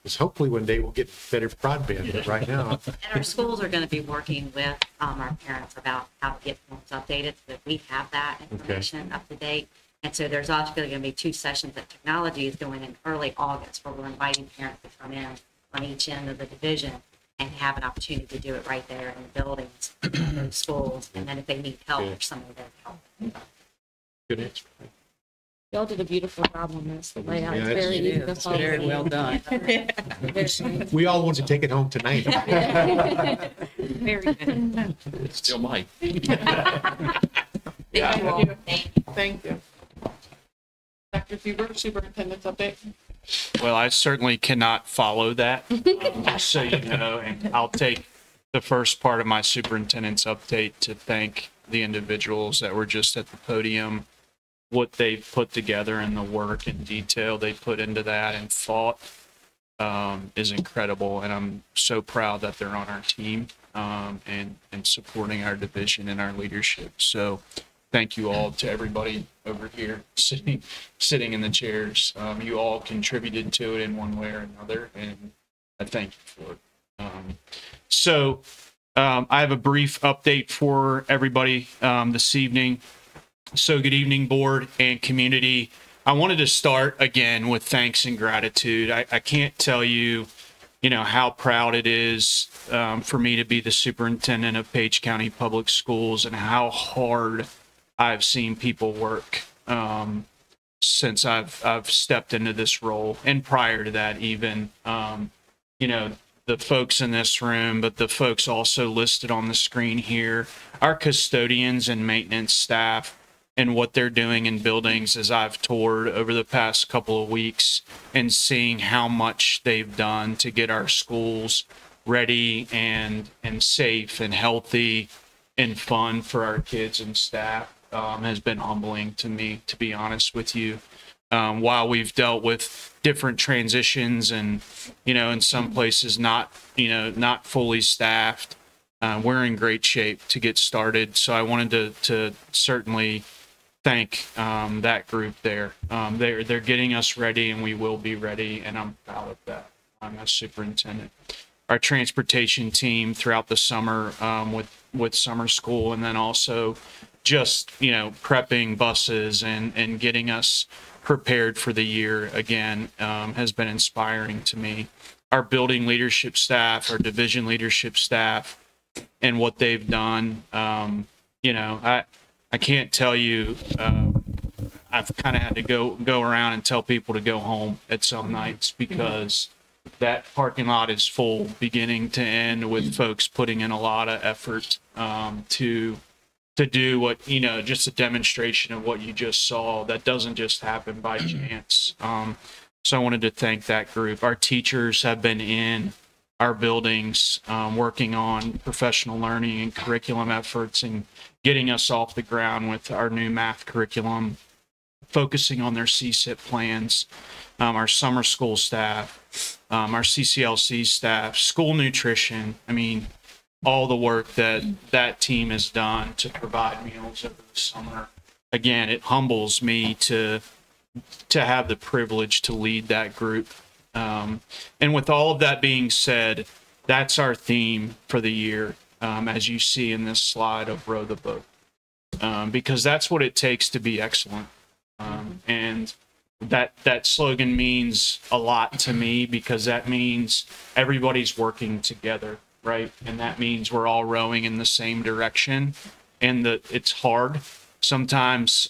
Because hopefully one day we'll get better broadband, but right now. And our schools are going to be working with our parents about how to get forms updated so that we have that information up to date. And so there's actually going to be 2 sessions that technology is doing in early August where we're inviting parents to come in on each end of the division and have an opportunity to do it right there in the buildings, in those schools. And then if they need help, there's somebody there to help. Good answer. Y'all did a beautiful job on this. The layout is Yeah, very it easy to follow. Very well done. We all want to take it home tonight. Very good. Still might. Thank you all. Thank you. Thank you. Dr. Huber, superintendent's update. Well, I certainly cannot follow that, just so you know, and I'll take the first part of my superintendent's update to thank the individuals that were just at the podium, what they've put together and the work and detail they put into that and thought is incredible. And I'm so proud that they're on our team and supporting our division and our leadership. So thank you all to everybody over here sitting in the chairs. You all contributed to it in one way or another, and I thank you for it. I have a brief update for everybody this evening. So good evening, board and community. I wanted to start again with thanks and gratitude. I can't tell you, how proud it is for me to be the superintendent of Page County Public Schools and how hard I've seen people work since I've stepped into this role, and prior to that even, the folks in this room, but the folks also listed on the screen here, our custodians and maintenance staff, and what they're doing in buildings as I've toured over the past couple of weeks and seeing how much they've done to get our schools ready and safe and healthy and fun for our kids and staff has been humbling to me, to be honest with you. While we've dealt with different transitions and, in some places not fully staffed, we're in great shape to get started. So I wanted to certainly thank that group there. They're getting us ready, and we will be ready, and I'm proud of that. I'm a superintendent. Our transportation team throughout the summer with summer school, and then also just prepping buses and getting us prepared for the year again has been inspiring to me. Our building leadership staff, our division leadership staff, and what they've done. I can't tell you. I've kind of had to go around and tell people to go home at some nights because that parking lot is full beginning to end, with folks putting in a lot of effort to do what, just a demonstration of what you just saw. That doesn't just happen by chance. So I wanted to thank that group. Our teachers have been in our buildings working on professional learning and curriculum efforts and getting us off the ground with our new math curriculum, focusing on their CSIP plans, our summer school staff, our CCLC staff, school nutrition. I mean, all the work that team has done to provide meals over the summer. Again, it humbles me to have the privilege to lead that group. And with all of that being said, that's our theme for the year, as you see in this slide of Row the Boat, because that's what it takes to be excellent. And that slogan means a lot to me, because that means everybody's working together, right? And that means we're all rowing in the same direction, and it's hard. Sometimes,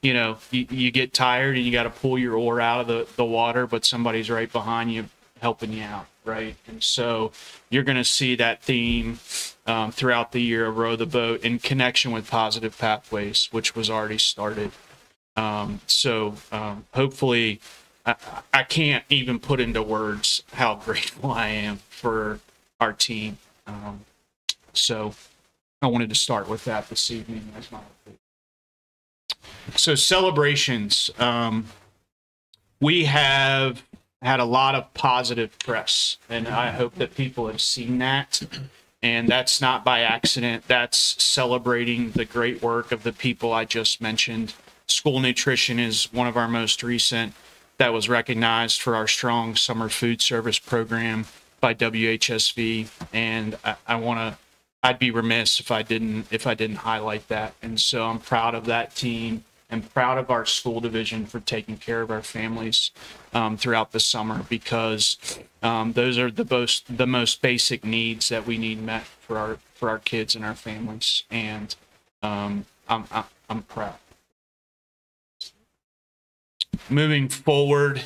you get tired and you got to pull your oar out of the water, but somebody's right behind you helping you out, right? And so you're going to see that theme throughout the year of Row the Boat in connection with Positive Pathways, which was already started. Hopefully, I can't even put into words how grateful I am for our team. So I wanted to start with that this evening as my update. So celebrations. We have had a lot of positive press, and I hope that people have seen that. And that's not by accident. That's celebrating the great work of the people I just mentioned. School nutrition is one of our most recent that was recognized for our strong summer food service program by WHSV. And I'd be remiss if I didn't highlight that. And so I'm proud of that team and proud of our school division for taking care of our families throughout the summer, because those are the most basic needs that we need met for our kids and our families. And I'm proud. Moving forward,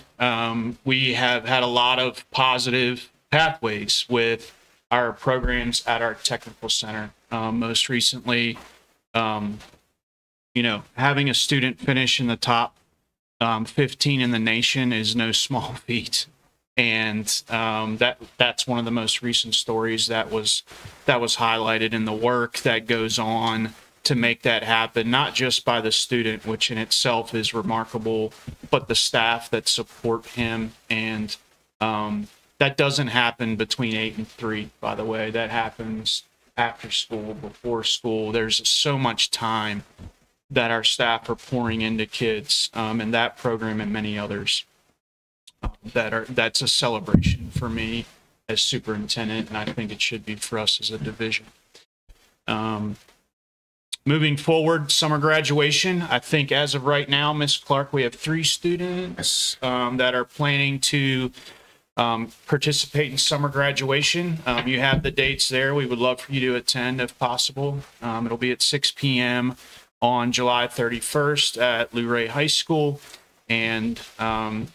we have had a lot of positive pathways with our programs at our technical center. Most recently, having a student finish in the top 15 in the nation is no small feat. And that's one of the most recent stories that was highlighted in the work that goes on to make that happen, not just by the student, which in itself is remarkable, but the staff that support him. And that doesn't happen between 8 and 3, by the way. That happens after school, before school. There's so much time that our staff are pouring into kids in that program and many others that's a celebration for me as superintendent, and I think it should be for us as a division. Moving forward, summer graduation. I think as of right now, Ms. Clark, we have 3 students that are planning to participate in summer graduation. You have the dates there. We would love for you to attend if possible. It'll be at 6 p.m. on July 31st at Luray High School. And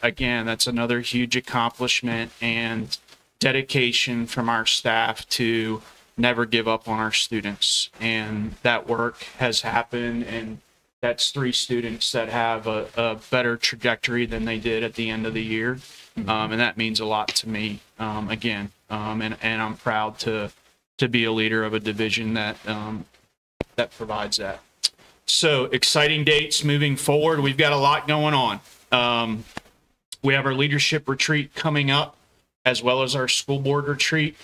again, that's another huge accomplishment. And dedication from our staff to never give up on our students. And that work has happened, and that's 3 students that have a better trajectory than they did at the end of the year. And that means a lot to me, again. And I'm proud to be a leader of a division that provides that. So exciting dates moving forward. We've got a lot going on. We have our leadership retreat coming up, as well as our school board retreat.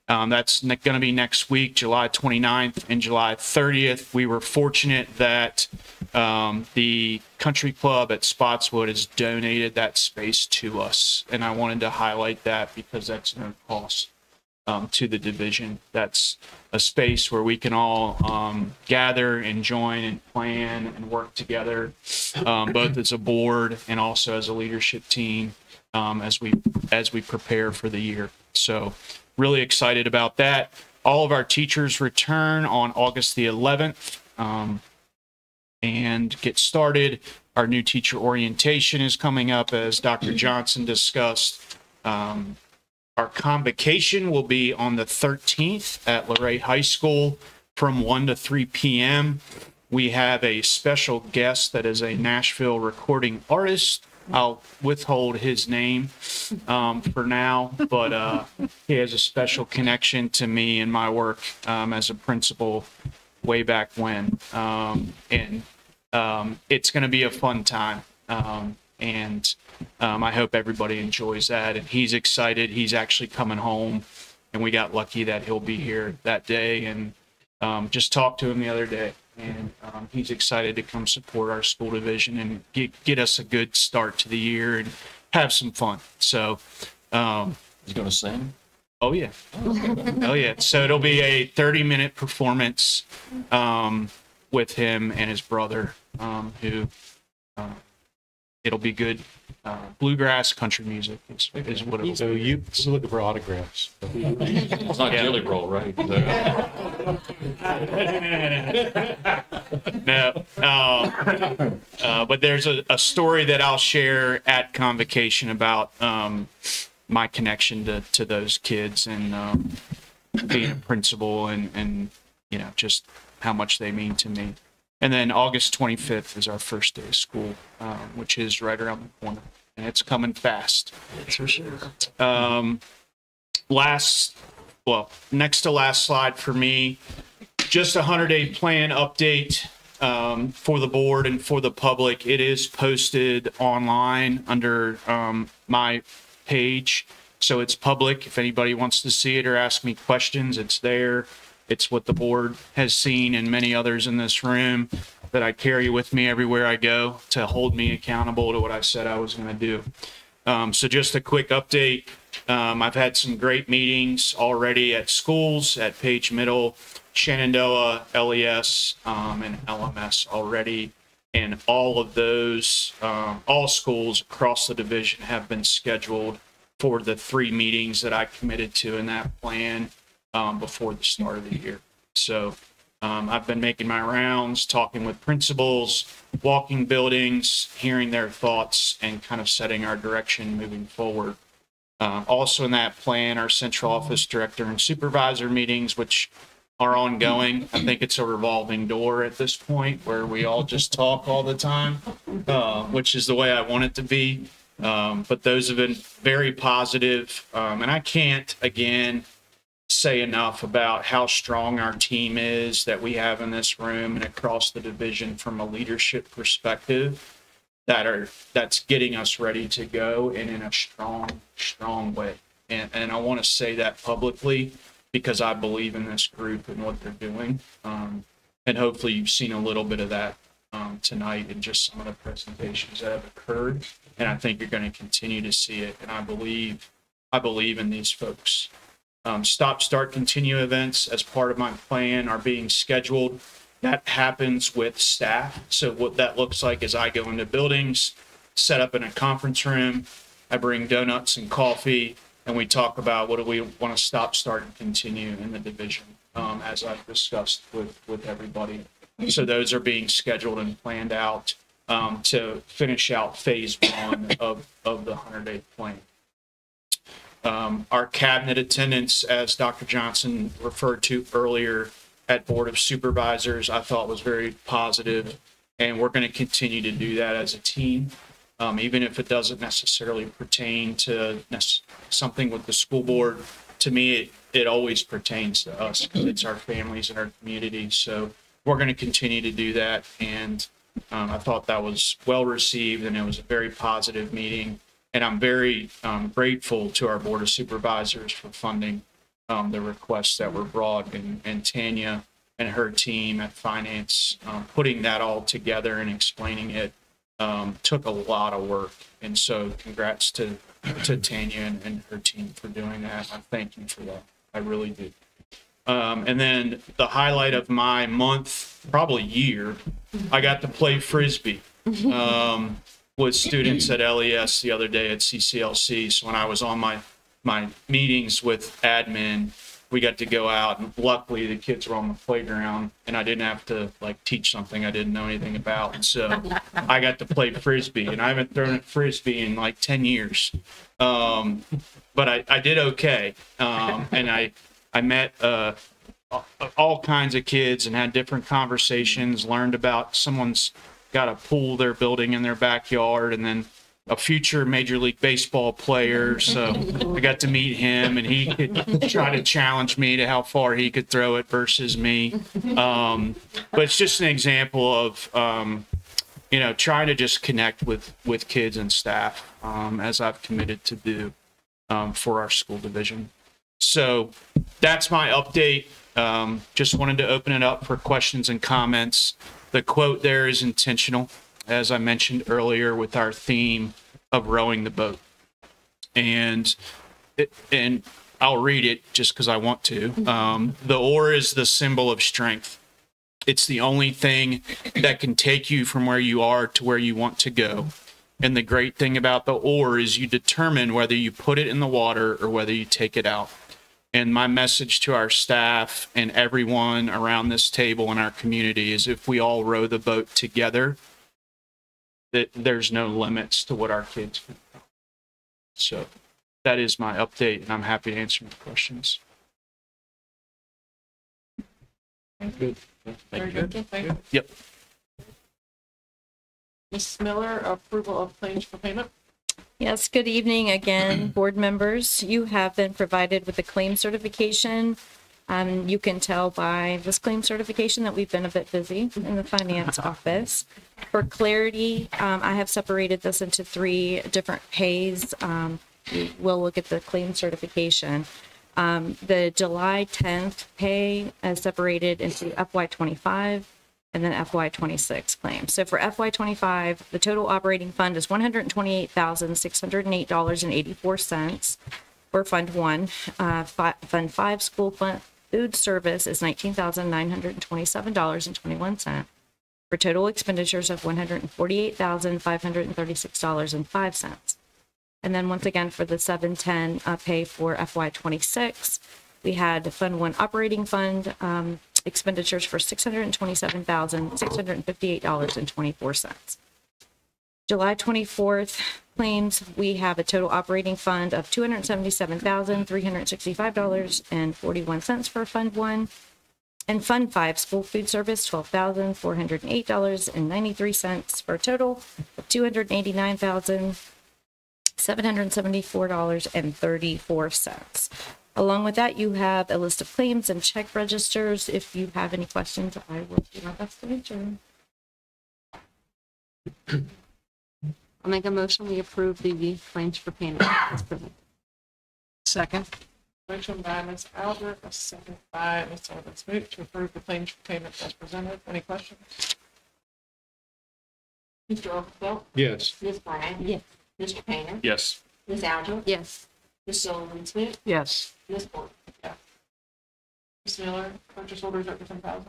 That's going to be next week, July 29th and July 30th. We were fortunate that the country club at Spotswood has donated that space to us. And I wanted to highlight that because that's no cost to the division. That's a space where we can all gather and join and plan and work together, both as a board and also as a leadership team as we prepare for the year. So really excited about that. All of our teachers return on August the 11th and get started. Our new teacher orientation is coming up, as Dr. Johnson discussed. Our convocation will be on the 13th at Luray High School from 1 to 3 p.m. We have a special guest that is a Nashville recording artist. I'll withhold his name for now, but he has a special connection to me and my work as a principal way back when. And it's going to be a fun time. And I hope everybody enjoys that. And he's excited. He's actually coming home, and we got lucky that he'll be here that day. And just talked to him the other day, and he's excited to come support our school division and get us a good start to the year and have some fun. So, He's going to sing? oh yeah, oh yeah. So it'll be a 30-minute performance with him and his brother, who. It'll be good bluegrass country music is what it'll So be. you looking for autographs. It's not Jelly Roll, right? No, but there's a story that I'll share at convocation about my connection to those kids and being a principal and just how much they mean to me. And then August 25th is our first day of school, which is right around the corner, and it's coming fast. That's for sure. Next to last slide for me, just a 100-day plan update for the board and for the public. It is posted online under my page, so it's public. If anybody wants to see it or ask me questions, it's there. It's what the board has seen and many others in this room that I carry with me everywhere I go to hold me accountable to what I said I was going to do. So just a quick update. I've had some great meetings already at schools, at Page Middle, Shenandoah, LES, and LMS already. And all of those, all schools across the division have been scheduled for the 3 meetings that I committed to in that plan before the start of the year. So I've been making my rounds, talking with principals, walking buildings, hearing their thoughts, and kind of setting our direction moving forward. Also in that plan, our central office director and supervisor meetings, which are ongoing. I think it's a revolving door at this point where we all just talk all the time, which is the way I want it to be. But those have been very positive. And I can't, again, say enough about how strong our team is that we have in this room and across the division from a leadership perspective that's getting us ready to go and in a strong way. And I want to say that publicly because I believe in this group and what they're doing. And hopefully you've seen a little bit of that tonight in just some of the presentations that have occurred. And I think you're going to continue to see it. And I believe in these folks. Stop, start, continue events as part of my plan are being scheduled. That happens with staff. So what that looks like is I go into buildings, set up in a conference room, I bring donuts and coffee, and we talk about what do we want to stop, start, and continue in the division, as I've discussed with everybody. So those are being scheduled and planned out to finish out phase 1 of the 100-day plan. Our cabinet attendance, as Dr. Johnson referred to earlier at Board of Supervisors, I thought was very positive, and we're going to continue to do that as a team, even if it doesn't necessarily pertain to something with the school board. To me, it always pertains to us because it's our families and our communities. So we're going to continue to do that, and I thought that was well received, and it was a very positive meeting. And I'm very grateful to our Board of Supervisors for funding the requests that were brought, and Tanya and her team at Finance, putting that all together and explaining it took a lot of work. And so congrats to Tanya and her team for doing that. I thank you for that. I really do. And then the highlight of my month, probably year, I got to play Frisbee with students at LES the other day at CCLC. So when I was on my meetings with admin, we got to go out, and luckily the kids were on the playground and I didn't have to like teach something I didn't know anything about. And so I got to play Frisbee, and I haven't thrown a Frisbee in like 10 years. But I did okay. And I met all kinds of kids and had different conversations, learned about someone's got a pool they're building in their backyard, and then a future Major League Baseball player. So I got to meet him, and he could try to challenge me to how far he could throw it versus me. But it's just an example of, trying to just connect with kids and staff, as I've committed to do for our school division. So that's my update. Just wanted to open it up for questions and comments. The quote there is intentional, as I mentioned earlier, with our theme of rowing the boat. And I'll read it just because I want to. The oar is the symbol of strength. It's the only thing that can take you from where you are to where you want to go. And the great thing about the oar is you determine whether you put it in the water or whether you take it out. And my message to our staff and everyone around this table in our community is if we all row the boat together, that there's no limits to what our kids can do. So that is my update, and I'm happy to answer your questions. Good. Very good. Thank you. Yep. Mrs. Miller, approval of claims for payment. Yes, good evening again, board members. You have been provided with a claim certification. You can tell by this claim certification that we've been a bit busy in the finance office. For clarity, I have separated this into 3 different pays. We'll look at the claim certification. The July 10th pay is separated into FY25 and then FY26 claims. So for FY25, the total operating fund is $128,608.84 for Fund 1. Fund 5 school food service is $19,927.21 for total expenditures of $148,536.05. And then once again for the 710 pay for FY26, we had Fund 1 operating fund expenditures for $627,658.24. July 24th claims, we have a total operating fund of $277,365.41 for Fund 1. And Fund 5 school food service, $12,408.93 for a total of $289,774.34. Along with that, you have a list of claims and check registers. If you have any questions, I will do my best to answer them. I'll make a motion, we approve the claims for payment as presented. Second. Motion by Ms. Albert, a second by Ms. Evans. Move to approve the claims for payment as presented. Any questions? Mr. Overflow? Yes. Ms. Bryant? Yes. Mr. Painter? Yes. Ms. Alger? Yes. Ms. Sullivan Smith? Yes. Ms. Ford? Ms. Miller, purchase orders over 10,000.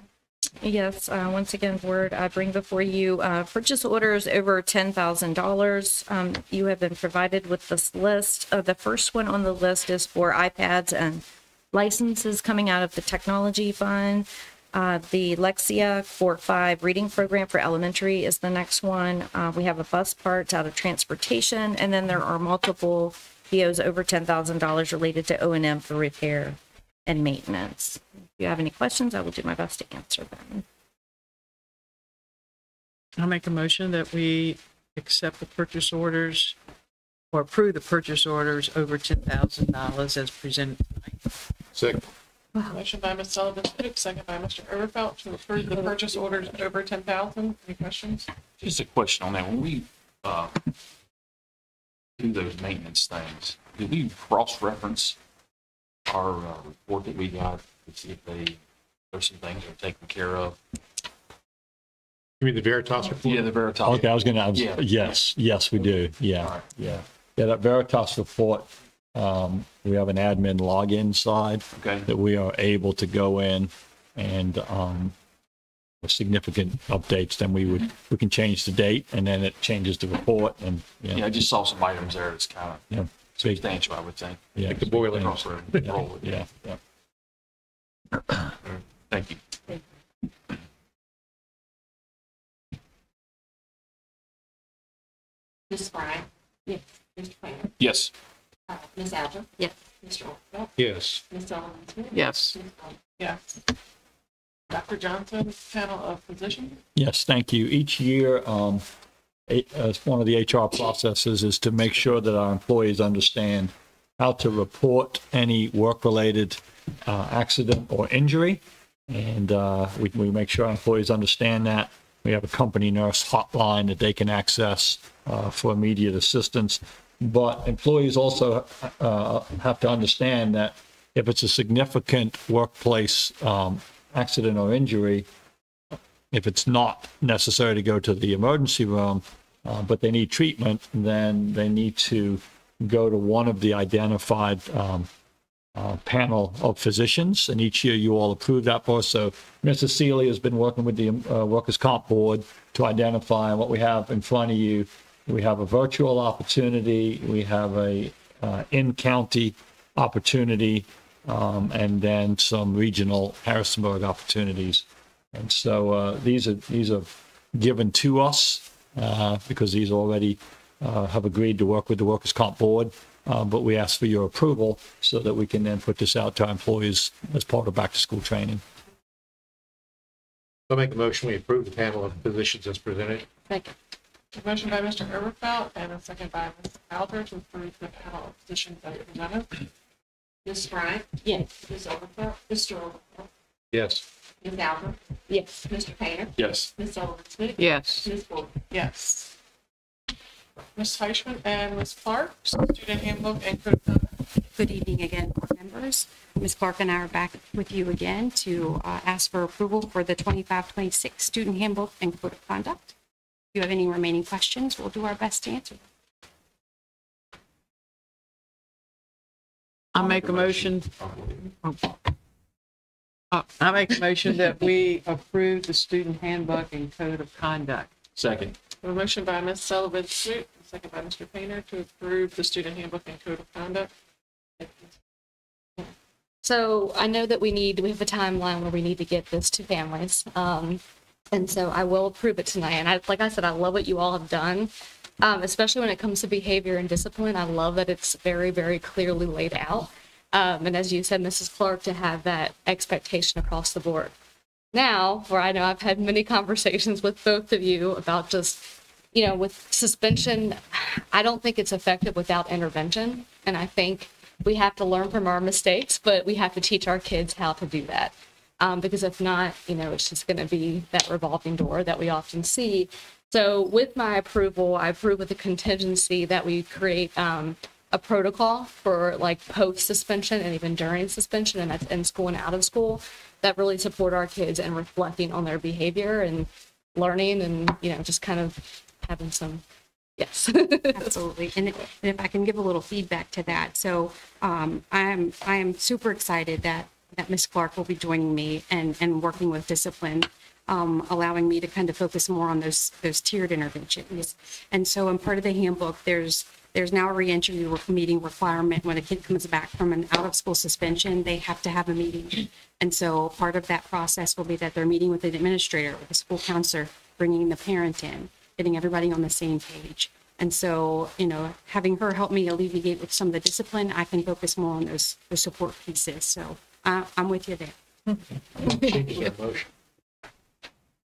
Yes, once again, board, I bring before you purchase orders over $10,000. You have been provided with this list. The first one on the list is for iPads and licenses coming out of the technology fund. The Lexia 4.5 reading program for elementary is the next one. We have a bus parts out of transportation, and then there are multiple He owes over $10,000 related to O&M for repair and maintenance. If you have any questions, I will do my best to answer them. I'll make a motion that we accept the purchase orders or approve the purchase orders over $10,000 as presented tonight. Second. Motion by Ms. Sullivan Smith, second by Mr. Overfelt to approve the purchase orders over 10,000. Any questions? Just a question on that. When we do those maintenance things, do we cross-reference our report that we got to see if there's some things that are taken care of? You mean the Veritas report? Yeah, the Veritas. Okay, I was gonna, Yeah. yes, we do, yeah, All right. yeah. Yeah, that Veritas report, we have an admin login side Okay. that we are able to go in and, with significant updates, then we can change the date and then it changes the report and, Yeah, I just saw some items there that's kind of yeah. substantial, I would think. Yeah. Like the boiler. Cross-road. Roll it. Yeah, yeah. Thank you. Ms. Bryant? Yes. Mr. Painter? Yes. Ms. Alger? Yes. Mr. Overfelt? Yes. Ms. Sullivan Smith? Yes. Ms. Bowman? Yes. Dr. Johnson, panel of physicians. Yes, thank you. Each year, as one of the HR processes is to make sure that our employees understand how to report any work-related accident or injury. And we make sure our employees understand that. We have a company nurse hotline that they can access for immediate assistance. But employees also have to understand that if it's a significant workplace accident or injury, if it's not necessary to go to the emergency room, but they need treatment, then they need to go to one of the identified panel of physicians. And each year you all approve that for us. So Mrs. Seeley has been working with the Workers' Comp Board to identify what we have in front of you. We have a virtual opportunity. We have a in-county opportunity, and then some regional Harrisonburg opportunities. And so these are given to us because these already have agreed to work with the Workers' Comp Board, but we ask for your approval so that we can then put this out to our employees as part of back-to-school training. I'll make a motion, we approve the panel of physicians as presented. Second. A motion by Mr. Overfelt and a second by Ms. Alger to approve the panel of physicians as presented. Ms. Bryant? Yes. Ms. Overfelt? Mr. Overfelt? Yes. Ms. Alger? Yes. Mr. Painter? Yes. Ms. Sullivan Smith? Yes. Ms. Bowman? Yes. Ms. Heischman and Ms. Clark, student handbook and code of conduct. Good evening again, board members. Ms. Clark and I are back with you again to ask for approval for the 25-26 student handbook and code of conduct. If you have any remaining questions, we'll do our best to answer them. I make a motion. I make a motion that we approve the student handbook and code of conduct. Second. A motion by Ms. Sullivan Smith, a second by Mr. Painter to approve the student handbook and code of conduct. So I know that we have a timeline where we need to get this to families. And so I will approve it tonight. And like I said, I love what you all have done, especially when it comes to behavior and discipline. I love that it's very, very clearly laid out. And as you said, Mrs. Clark, to have that expectation across the board. Now, where I know I've had many conversations with both of you about just, with suspension, I don't think it's effective without intervention. And I think we have to learn from our mistakes, but we have to teach our kids how to do that. Because if not, it's just going to be that revolving door that we often see. So with my approval, I approve with the contingency that we create a protocol for like post suspension and even during suspension, and that's in school and out of school, that really support our kids and reflecting on their behavior and learning and, just kind of having some, yes. Absolutely. And if I can give a little feedback to that. So I am super excited that Ms. Clark will be joining me and working with discipline, allowing me to kind of focus more on those tiered interventions. And so in part of the handbook, there's now a reentry meeting requirement. When a kid comes back from an out-of-school suspension, they have to have a meeting. And so part of that process will be that they're meeting with an administrator, with a school counselor, bringing the parent in, getting everybody on the same page. And so, having her help me alleviate with some of the discipline, I can focus more on those support pieces. So I'm with you there. Change our motion.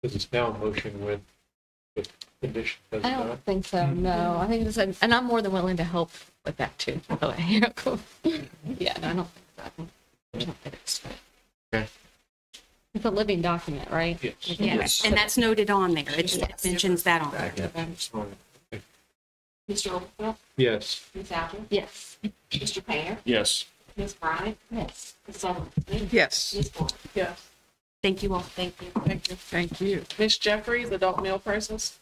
Because it's now a motion with condition, does it I not? don't think so, no. I think this, and I'm more than willing to help with that too, by the way. Cool. Yeah, no, I don't think so. I think there's no edits. Okay. It's a living document, right? Yes. Yes, and that's noted on there. It mentions that on there. Mr. Overfield, Yes. Ms. Allen, Yes. Mr. Painter, Yes. Ms. Bryant, Yes. Ms. Sullivan, Yes. Ms. Ford. Yes. Thank you all. Thank you. Thank you. Thank you. Ms. Jeffries, adult meal prices.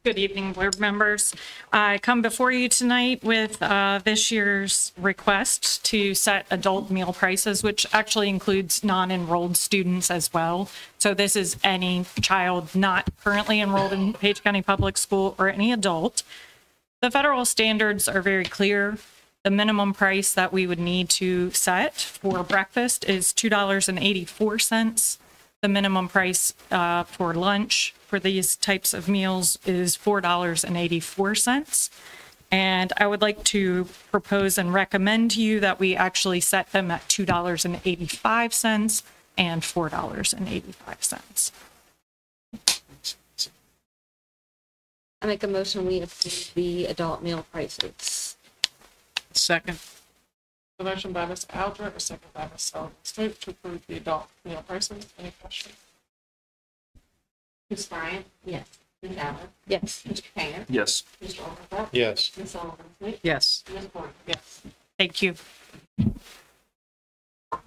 Good evening, board members. I come before you tonight with this year's request to set adult meal prices, which actually includes non-enrolled students as well. So this is any child not currently enrolled in Page County Public School or any adult. The federal standards are very clear. The minimum price that we would need to set for breakfast is $2.84. The minimum price for lunch for these types of meals is $4.84. And I would like to propose and recommend to you that we actually set them at $2.85 and $4.85. I make a motion, we approve the adult meal prices. Second. A motion by Ms. Aldred, a second by Ms. Sullivan Swope to approve the adult meal prices. Any questions? Ms. Bryant, Yes. Ms. Allen, Yes. Mr. Painter, Yes. Mr. Overfield, Yes. Ms. Sullivan, Yes. Ms. Ford. Yes. Thank you.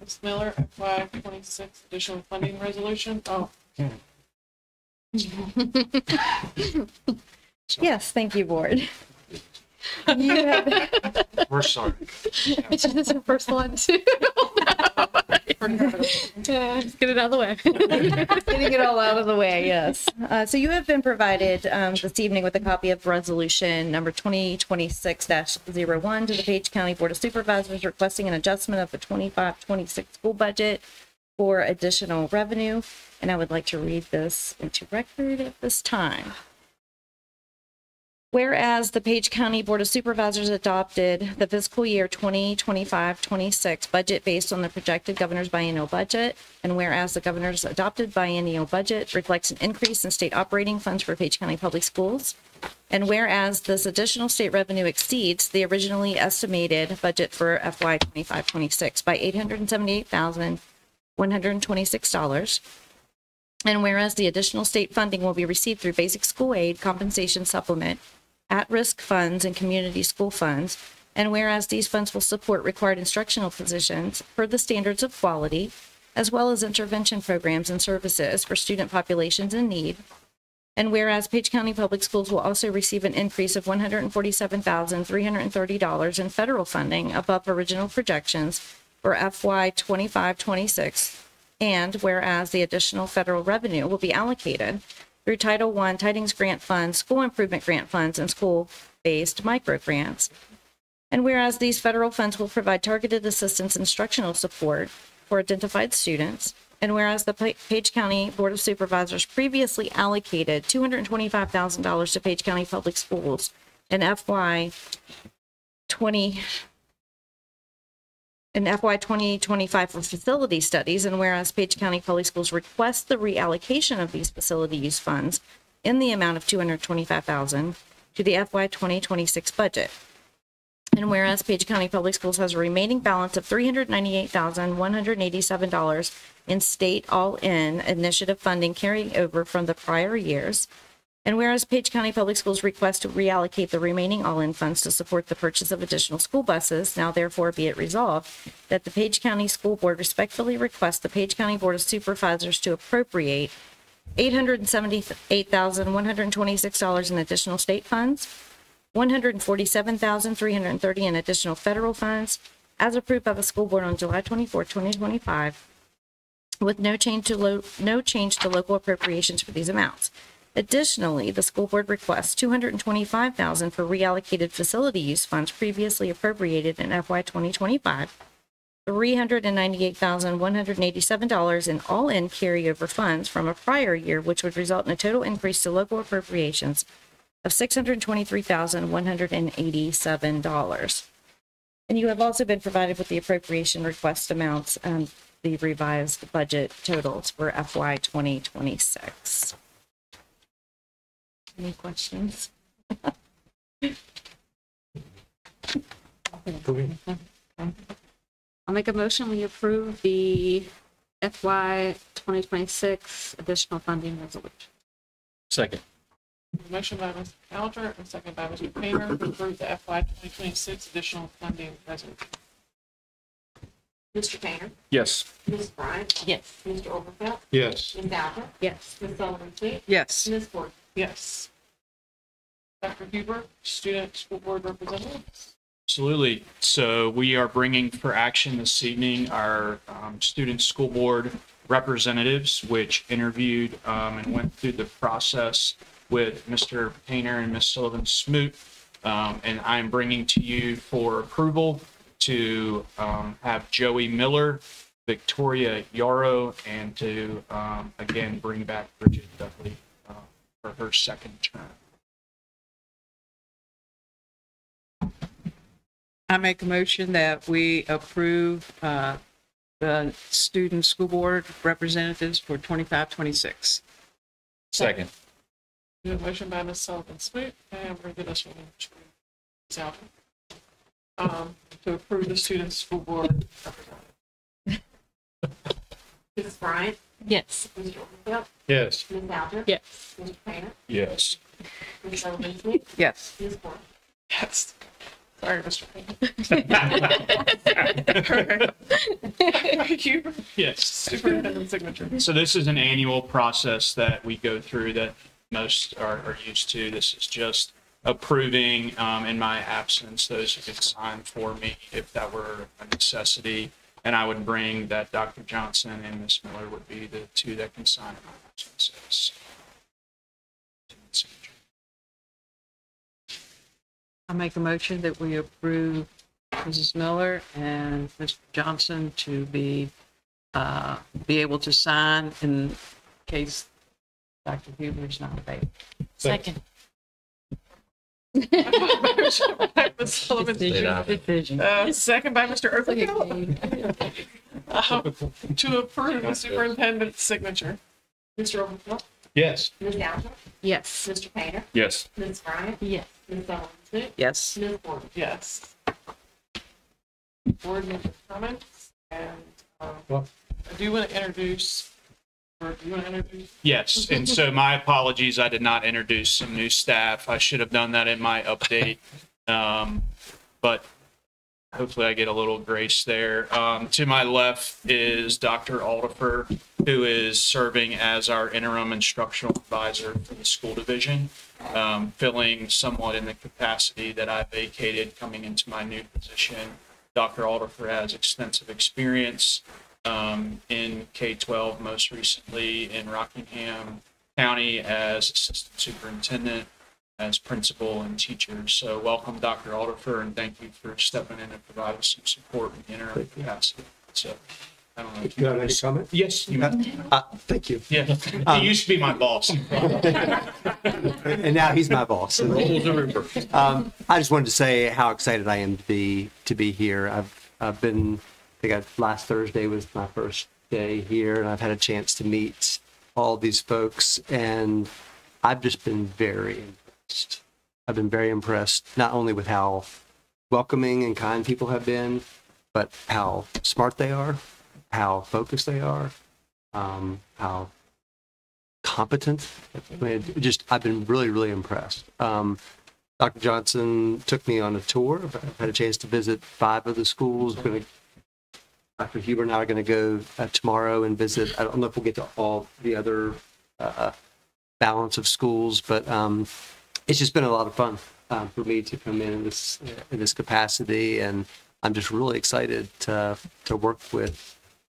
Ms. Miller, FY 26 additional funding resolution. Oh, Yes, thank you, board. You have, We're sorry. This is her first one too. Just get it out of the way. getting it all out of the way, yes. So you have been provided this evening with a copy of resolution number 2026-01 to the Page County Board of Supervisors requesting an adjustment of the 25-26 school budget for additional revenue. And I would like to read this into record at this time. Whereas the Page County Board of Supervisors adopted the fiscal year 2025-26 budget based on the projected governor's biennial budget, and whereas the governor's adopted biennial budget reflects an increase in state operating funds for Page County Public Schools, and whereas this additional state revenue exceeds the originally estimated budget for FY 25-26 by $878,126, and whereas the additional state funding will be received through basic school aid, compensation supplement, at-risk funds, and community school funds, and whereas these funds will support required instructional positions per the standards of quality, as well as intervention programs and services for student populations in need, and whereas Page County Public Schools will also receive an increase of $147,330 in federal funding above original projections for FY 25-26, and whereas the additional federal revenue will be allocated through Title I Tidings Grant Funds, School Improvement Grant Funds, and school-based micro grants. And whereas these federal funds will provide targeted assistance and instructional support for identified students, and whereas the Page County Board of Supervisors previously allocated $225,000 to Page County Public Schools in FY 2025 for facility studies, and whereas Page County Public Schools request the reallocation of these facility use funds in the amount of $225,000 to the FY 2026 budget. And whereas Page County Public Schools has a remaining balance of $398,187 in state all-in initiative funding carrying over from the prior years. And whereas Page County Public Schools request to reallocate the remaining all-in funds to support the purchase of additional school buses, now therefore be it resolved that the Page County School Board respectfully requests the Page County Board of Supervisors to appropriate $878,126 in additional state funds, $147,330 in additional federal funds, as approved by the school board on July 24, 2025, with no change to local appropriations for these amounts. Additionally, the school board requests $225,000 for reallocated facility use funds previously appropriated in FY 2025 $398,187 in all-in carryover funds from a prior year, which would result in a total increase to local appropriations of $623,187. And you have also been provided with the appropriation request amounts and the revised budget totals for FY 2026. Any questions? I'll make a motion, we approve the FY 2026 additional funding resolution. Second. Motion by Mr. Callender and second by Mr. Painter to approve the FY 2026 additional funding resolution. Mr. Painter? Yes. Ms. Bryant? Yes. Mr. Overfelt? Yes. Ms. Albert? Yes. Ms. Sullivan Smith? Yes. Ms. Gordon? Yes. Dr. Huber, student school board representative. Absolutely. So we are bringing for action this evening our student school board representatives, which interviewed and went through the process with Mr. Painter and Ms. Sullivan Smoot. And I'm bringing to you for approval to have Joey Miller, Victoria Yarrow, and to again bring back Bridget Dudley for her second term. I make a motion that we approve the student school board representatives for 25-26. Second. We have a motion by Ms. Sullivan Smoot, and we're going to do this one to Ms. Albert. To approve the student school board representative. Ms. Bryant? Yes. Mr. Overfelt? Yes. Ms. Albert? Yes. Mr. Painter? Yes. Ms. Sullivan Smith? Yes. Ms. Gordon? Yes. Sorry, Mr. Painter. Huber, Yes. superintendent signature. So this is an annual process that we go through that most are used to. This is just approving in my absence those who could sign for me if that were a necessity. And I would bring that Dr. Johnson and Ms. Miller would be the two that can sign in my absences. I make a motion that we approve Mrs. Miller and Mr. Johnson to be able to sign in case Dr. Huber is not available. Second. Motion by Ms. Sullivan Smoot. Decision. Second by Mr. Overfelt. To approve the superintendent's signature. Mr. Overfelt? Yes. Ms. Albert? Yes. Mr. Painter? Yes. Ms. Bryant? Yes. Ms. Sullivan Smith? Yes. Ms. Gordon? Yes. Board member comments, and I do want to introduce, or do you want to introduce? Yes, and so my apologies, I did not introduce some new staff. I should have done that in my update. But hopefully I get a little grace there. To my left is Dr. Aldifer, who is serving as our interim instructional advisor for the school division, filling somewhat in the capacity that I vacated coming into my new position. Dr. Aldifer has extensive experience in K-12, most recently in Rockingham County as assistant superintendent, as principal and teacher. So welcome, Dr. Aldifer, and thank you for stepping in and providing some support in the interim capacity. So I don't know. Can I make a comment? Yes, you may. Thank you. Yeah, he used to be my boss. And now he's my boss. I just wanted to say how excited I am to be here. I've been, I think last Thursday was my first day here, and I've had a chance to meet all these folks, and I've just been very impressed. I've been very impressed, not only with how welcoming and kind people have been, but how smart they are, how focused they are, how competent. I mean, I've been really, really impressed. Dr. Johnson took me on a tour. I've had a chance to visit 5 of the schools. Dr. Huber and I are going to go tomorrow and visit. I don't know if we'll get to all the other balance of schools, but it's just been a lot of fun for me to come in this capacity, and I'm just really excited to work with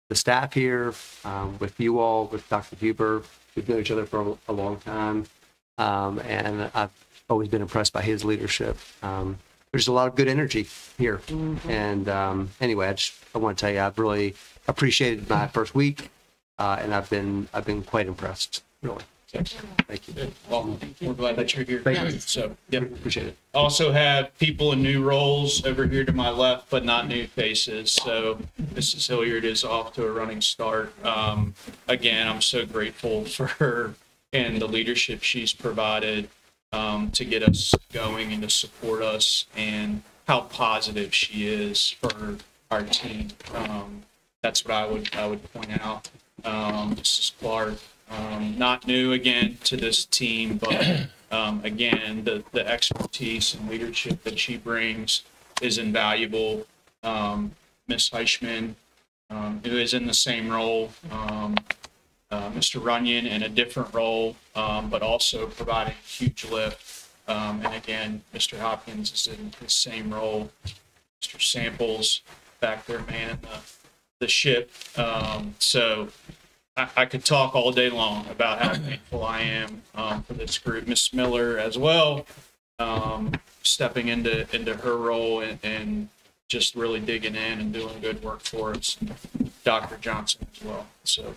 the staff here, with you all, with Dr. Huber. We've known each other for a long time, and I've always been impressed by his leadership. there's a lot of good energy here. And anyway, I want to tell you, I've really appreciated my first week, and I've been quite impressed, really. Thank you. Well, we're glad that you're here. Thank you. So, yep. Appreciate it. Also have people in new roles over here to my left, but not new faces. So Mrs. Hilliard is off to a running start. Again, I'm so grateful for her and the leadership she's provided to get us going and to support us, and how positive she is for our team. That's what I would point out. Mrs. Clark, not new again to this team, but again, the expertise and leadership that she brings is invaluable. Ms. Heichman, who is in the same role, Mr. Runyon in a different role, but also providing huge lift. And again, Mr. Hopkins is in the same role. Mr. Samples back there manning the ship. So I could talk all day long about how thankful I am for this group. Miss Miller as well, stepping into her role and just really digging in and doing good work for us. Dr. Johnson as well. So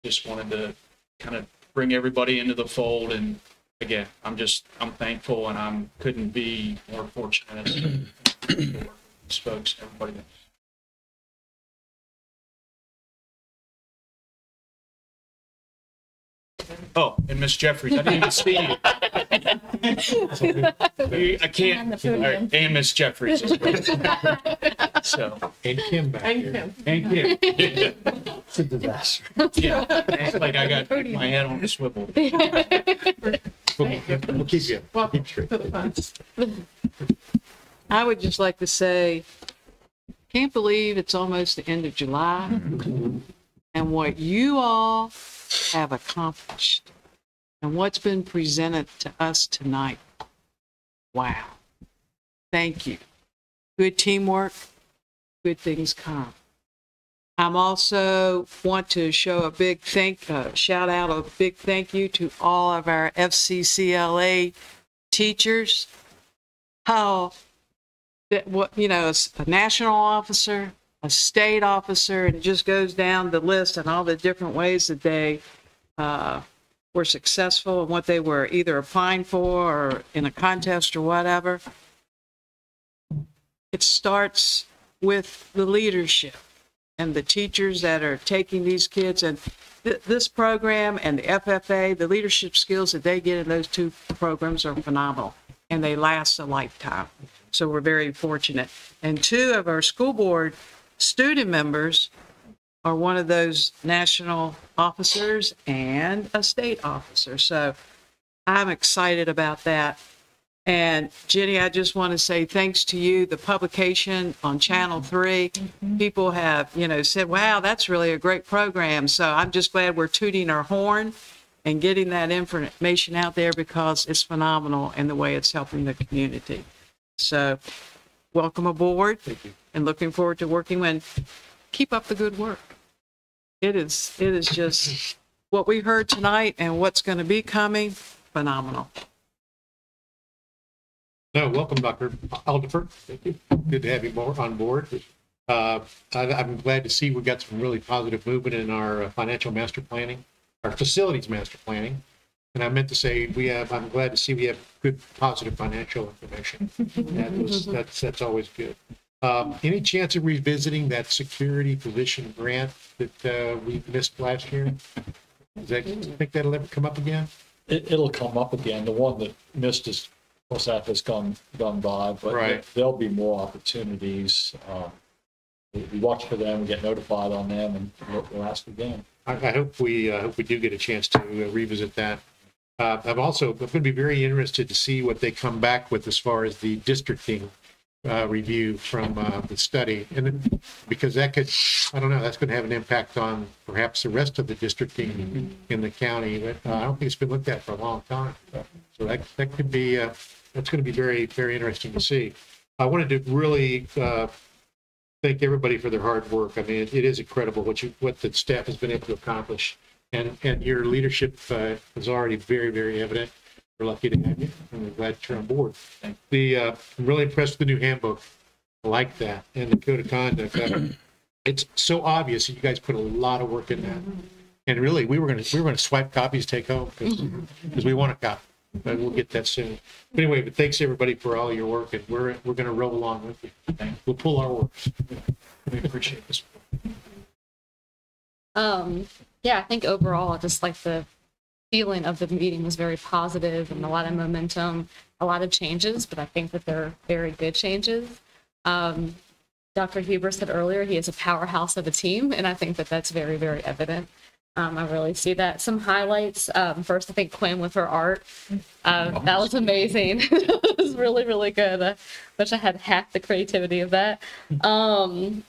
just wanted to kind of bring everybody into the fold. And again, I'm thankful, and I couldn't be more fortunate as to work with these folks, everybody. Oh, and Miss Jeffries, I didn't even see you. I can't. All right, and Miss Jeffries as well. So, And Kim back there. and Kim. It's a disaster. Yeah, it's like I got my head on a swivel. We'll keep you. Welcome Keep straight. to the fun. I would just like to say, can't believe it's almost the end of July, and what you all have accomplished and what's been presented to us tonight. Wow. Thank you. Good teamwork, good things come. I'm also want to show a big shout out, a big thank you to all of our FCCLA teachers. How that, what, you know, a national officer, a state officer, and it just goes down the list and all the different ways that they were successful and what they were either applying for or in a contest or whatever. It starts with the leadership and the teachers that are taking these kids, and this program and the FFA, the leadership skills that they get in those two programs are phenomenal, and they last a lifetime. So we're very fortunate. And two of our school board student members are one of those national officers and a state officer. So I'm excited about that. And Jenny, I just want to say thanks to you, the publication on Channel 3. People have, said, wow, that's really a great program. So I'm just glad we're tooting our horn and getting that information out there, because it's phenomenal in the way it's helping the community. So welcome aboard. Thank you. And looking forward to working with. Keep up the good work. It is just what we heard tonight and what's going to be coming, phenomenal. No, welcome, Dr. Alderfer. Thank you. Good to have you on board. I'm glad to see we got some really positive movement in our financial master planning, our facilities master planning. And I meant to say I'm glad to see we have good, positive financial information. That's always good. Any chance of revisiting that security position grant that we missed last year? Do you think that'll ever come up again? It'll come up again. The one that missed is, of course, that has gone by, but Right. There'll be more opportunities. We watch for them, we get notified on them, and we'll ask again. I hope we do get a chance to revisit that. I'm going to be very interested to see what they come back with as far as the districting review from the study, and because that could, I don't know, that's going to have an impact on perhaps the rest of the districting in the county. But I don't think it's been looked at for a long time. So that could be that's going to be very, very interesting to see. I wanted to really thank everybody for their hard work. I mean, it is incredible what the staff has been able to accomplish, and your leadership is already very, very evident. We're lucky to have you. I'm glad you're on board. I'm really impressed with the new handbook. I like that. And the code of conduct. It's so obvious that you guys put a lot of work in that. And really, we were gonna swipe copies, take home because we want a copy. But we'll get that soon. But anyway, but thanks everybody for all your work, and we're gonna roll along with you. We'll pull our works. We appreciate this. Yeah, I think overall, just like the feeling of the meeting was very positive and a lot of momentum, a lot of changes, but I think that they're very good changes. Dr. Huber said earlier, he is a powerhouse of a team, and I think that that's very, very evident. I really see that. Some highlights. First, I think Quinn with her art. That was amazing. It was really, really good. I wish I had half the creativity of that. The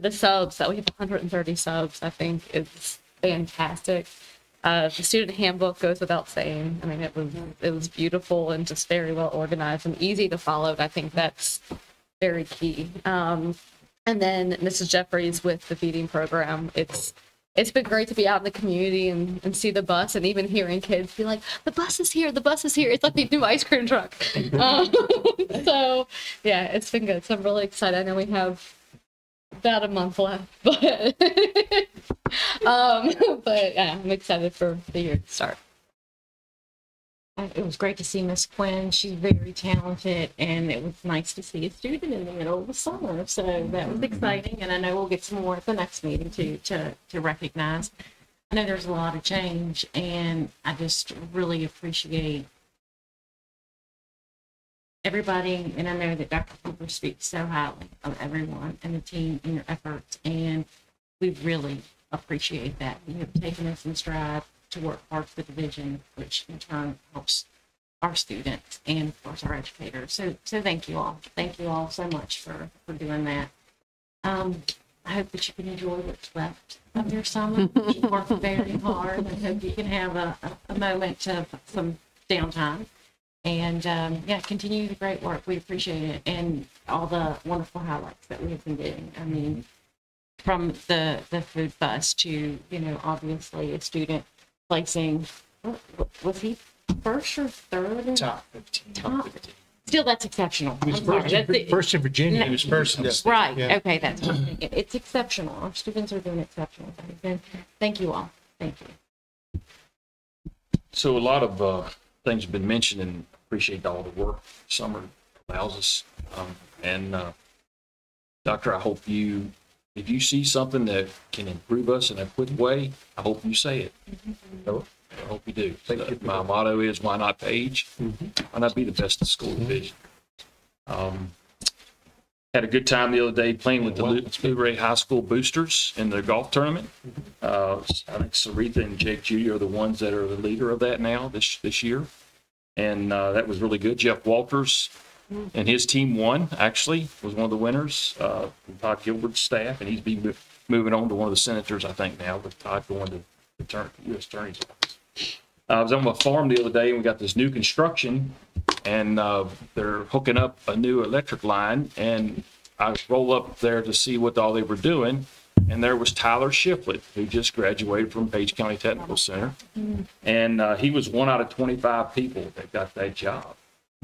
subs, that we have 130 subs, I think is fantastic. The student handbook goes without saying. I mean, it was beautiful and just very well organized and easy to follow. I think that's very key. And then Mrs. Jeffries with the feeding program. It's been great to be out in the community and see the bus, and even hearing kids be like, the bus is here, the bus is here. It's like the new ice cream truck. So yeah, it's been good. So I'm really excited. I know we have about a month left, but but yeah, I'm excited for the year to start. It was great to see Miss Quinn. She's very talented, and it was nice to see a student in the middle of the summer. So that was exciting, and I know we'll get some more at the next meeting to recognize. I know there's a lot of change, and I just really appreciate everybody, and I know that Dr. Cooper speaks so highly of everyone and the team and your efforts, and we really appreciate that. You have taken us in stride to work hard for the division, which in turn helps our students and of course our educators. So thank you all. Thank you all so much for doing that. I hope that you can enjoy what's left of your summer. You worked very hard. I hope you can have a moment of some downtime. And yeah, continue the great work. We appreciate it. And all the wonderful highlights that we have been doing. I mean, from the food bus to, obviously a student placing, was he first or third? Top 15. Top 15. Still, that's exceptional. He was first in Virginia. He was first in the state. Right. Yeah. Okay, that's what I'm thinking. It's exceptional. Our students are doing exceptional things. And thank you all. Thank you. So a lot of things have been mentioned, and appreciate all the work summer allows us. Doctor, I hope if you see something that can improve us in a quick way, I hope you say it. I hope you do. My motto is, why not Paige? Why not be the best in school division? Had a good time the other day playing with the Blu-ray High School boosters in the golf tournament. I think Sarita and Jake Jr. are the ones that are the leader of that now this year. And that was really good. Jeff Walters and his team won, actually, was one of the winners from Todd Gilbert's staff. And he's been moving on to one of the senators, I think, now, with Todd going to the U.S. Attorney's Office. I was on my farm the other day, and we got this new construction, and they're hooking up a new electric line. And I roll up there to see what all they were doing. And there was Tyler Shiflett, who just graduated from Page County Technical Center. And he was one out of 25 people that got that job.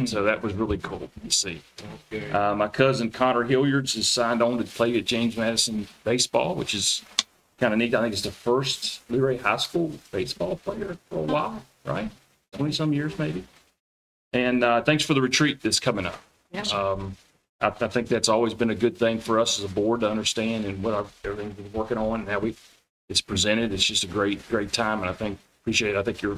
So that was really cool to see. My cousin Connor Hilliards is signed on to play at James Madison baseball, which is kind of neat. I think it's the first Luray High School baseball player for a while, right? 20-some years maybe. And thanks for the retreat that's coming up. I think that's always been a good thing for us as a board to understand, and what everything's been working on and how it's presented. It's just a great time, and I appreciate it. I think your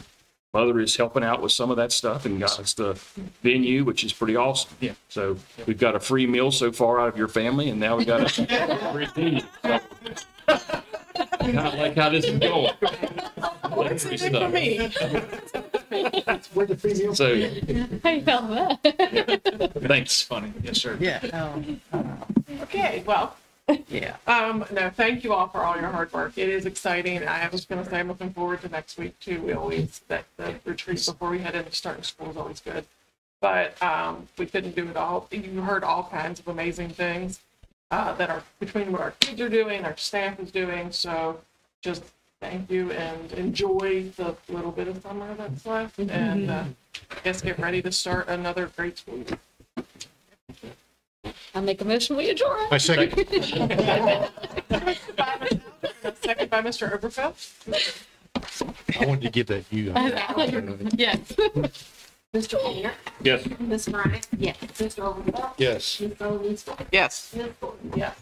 mother is helping out with some of that stuff and got us the venue, which is pretty awesome. Yeah. So we've got a free meal so far out of your family, and now we got a free venue. So, kind of like how this is going. What's in it for me? Where's the free meal? So How you felt that? thanks. Funny. Yes, sir. Yeah. Okay, well, Yeah. no, thank you all for all your hard work. It is exciting. I was going to say I'm looking forward to next week too. The retreat before we head into starting school is always good. But we couldn't do it all. You heard all kinds of amazing things that are between what our kids are doing, our staff is doing. So just thank you and enjoy the little bit of summer that's left. And I guess get ready to start another great school year. I'll make a motion, we adjourn. I second. Second by Mr. Oberfeld. I wanted to give that to you. Yes. Mr. Painter? Yes. Ms. Bryant? Yes. Mr. Overbaugh? Yes. Ms. Owens? Yes. Ms. Gordon? Yes.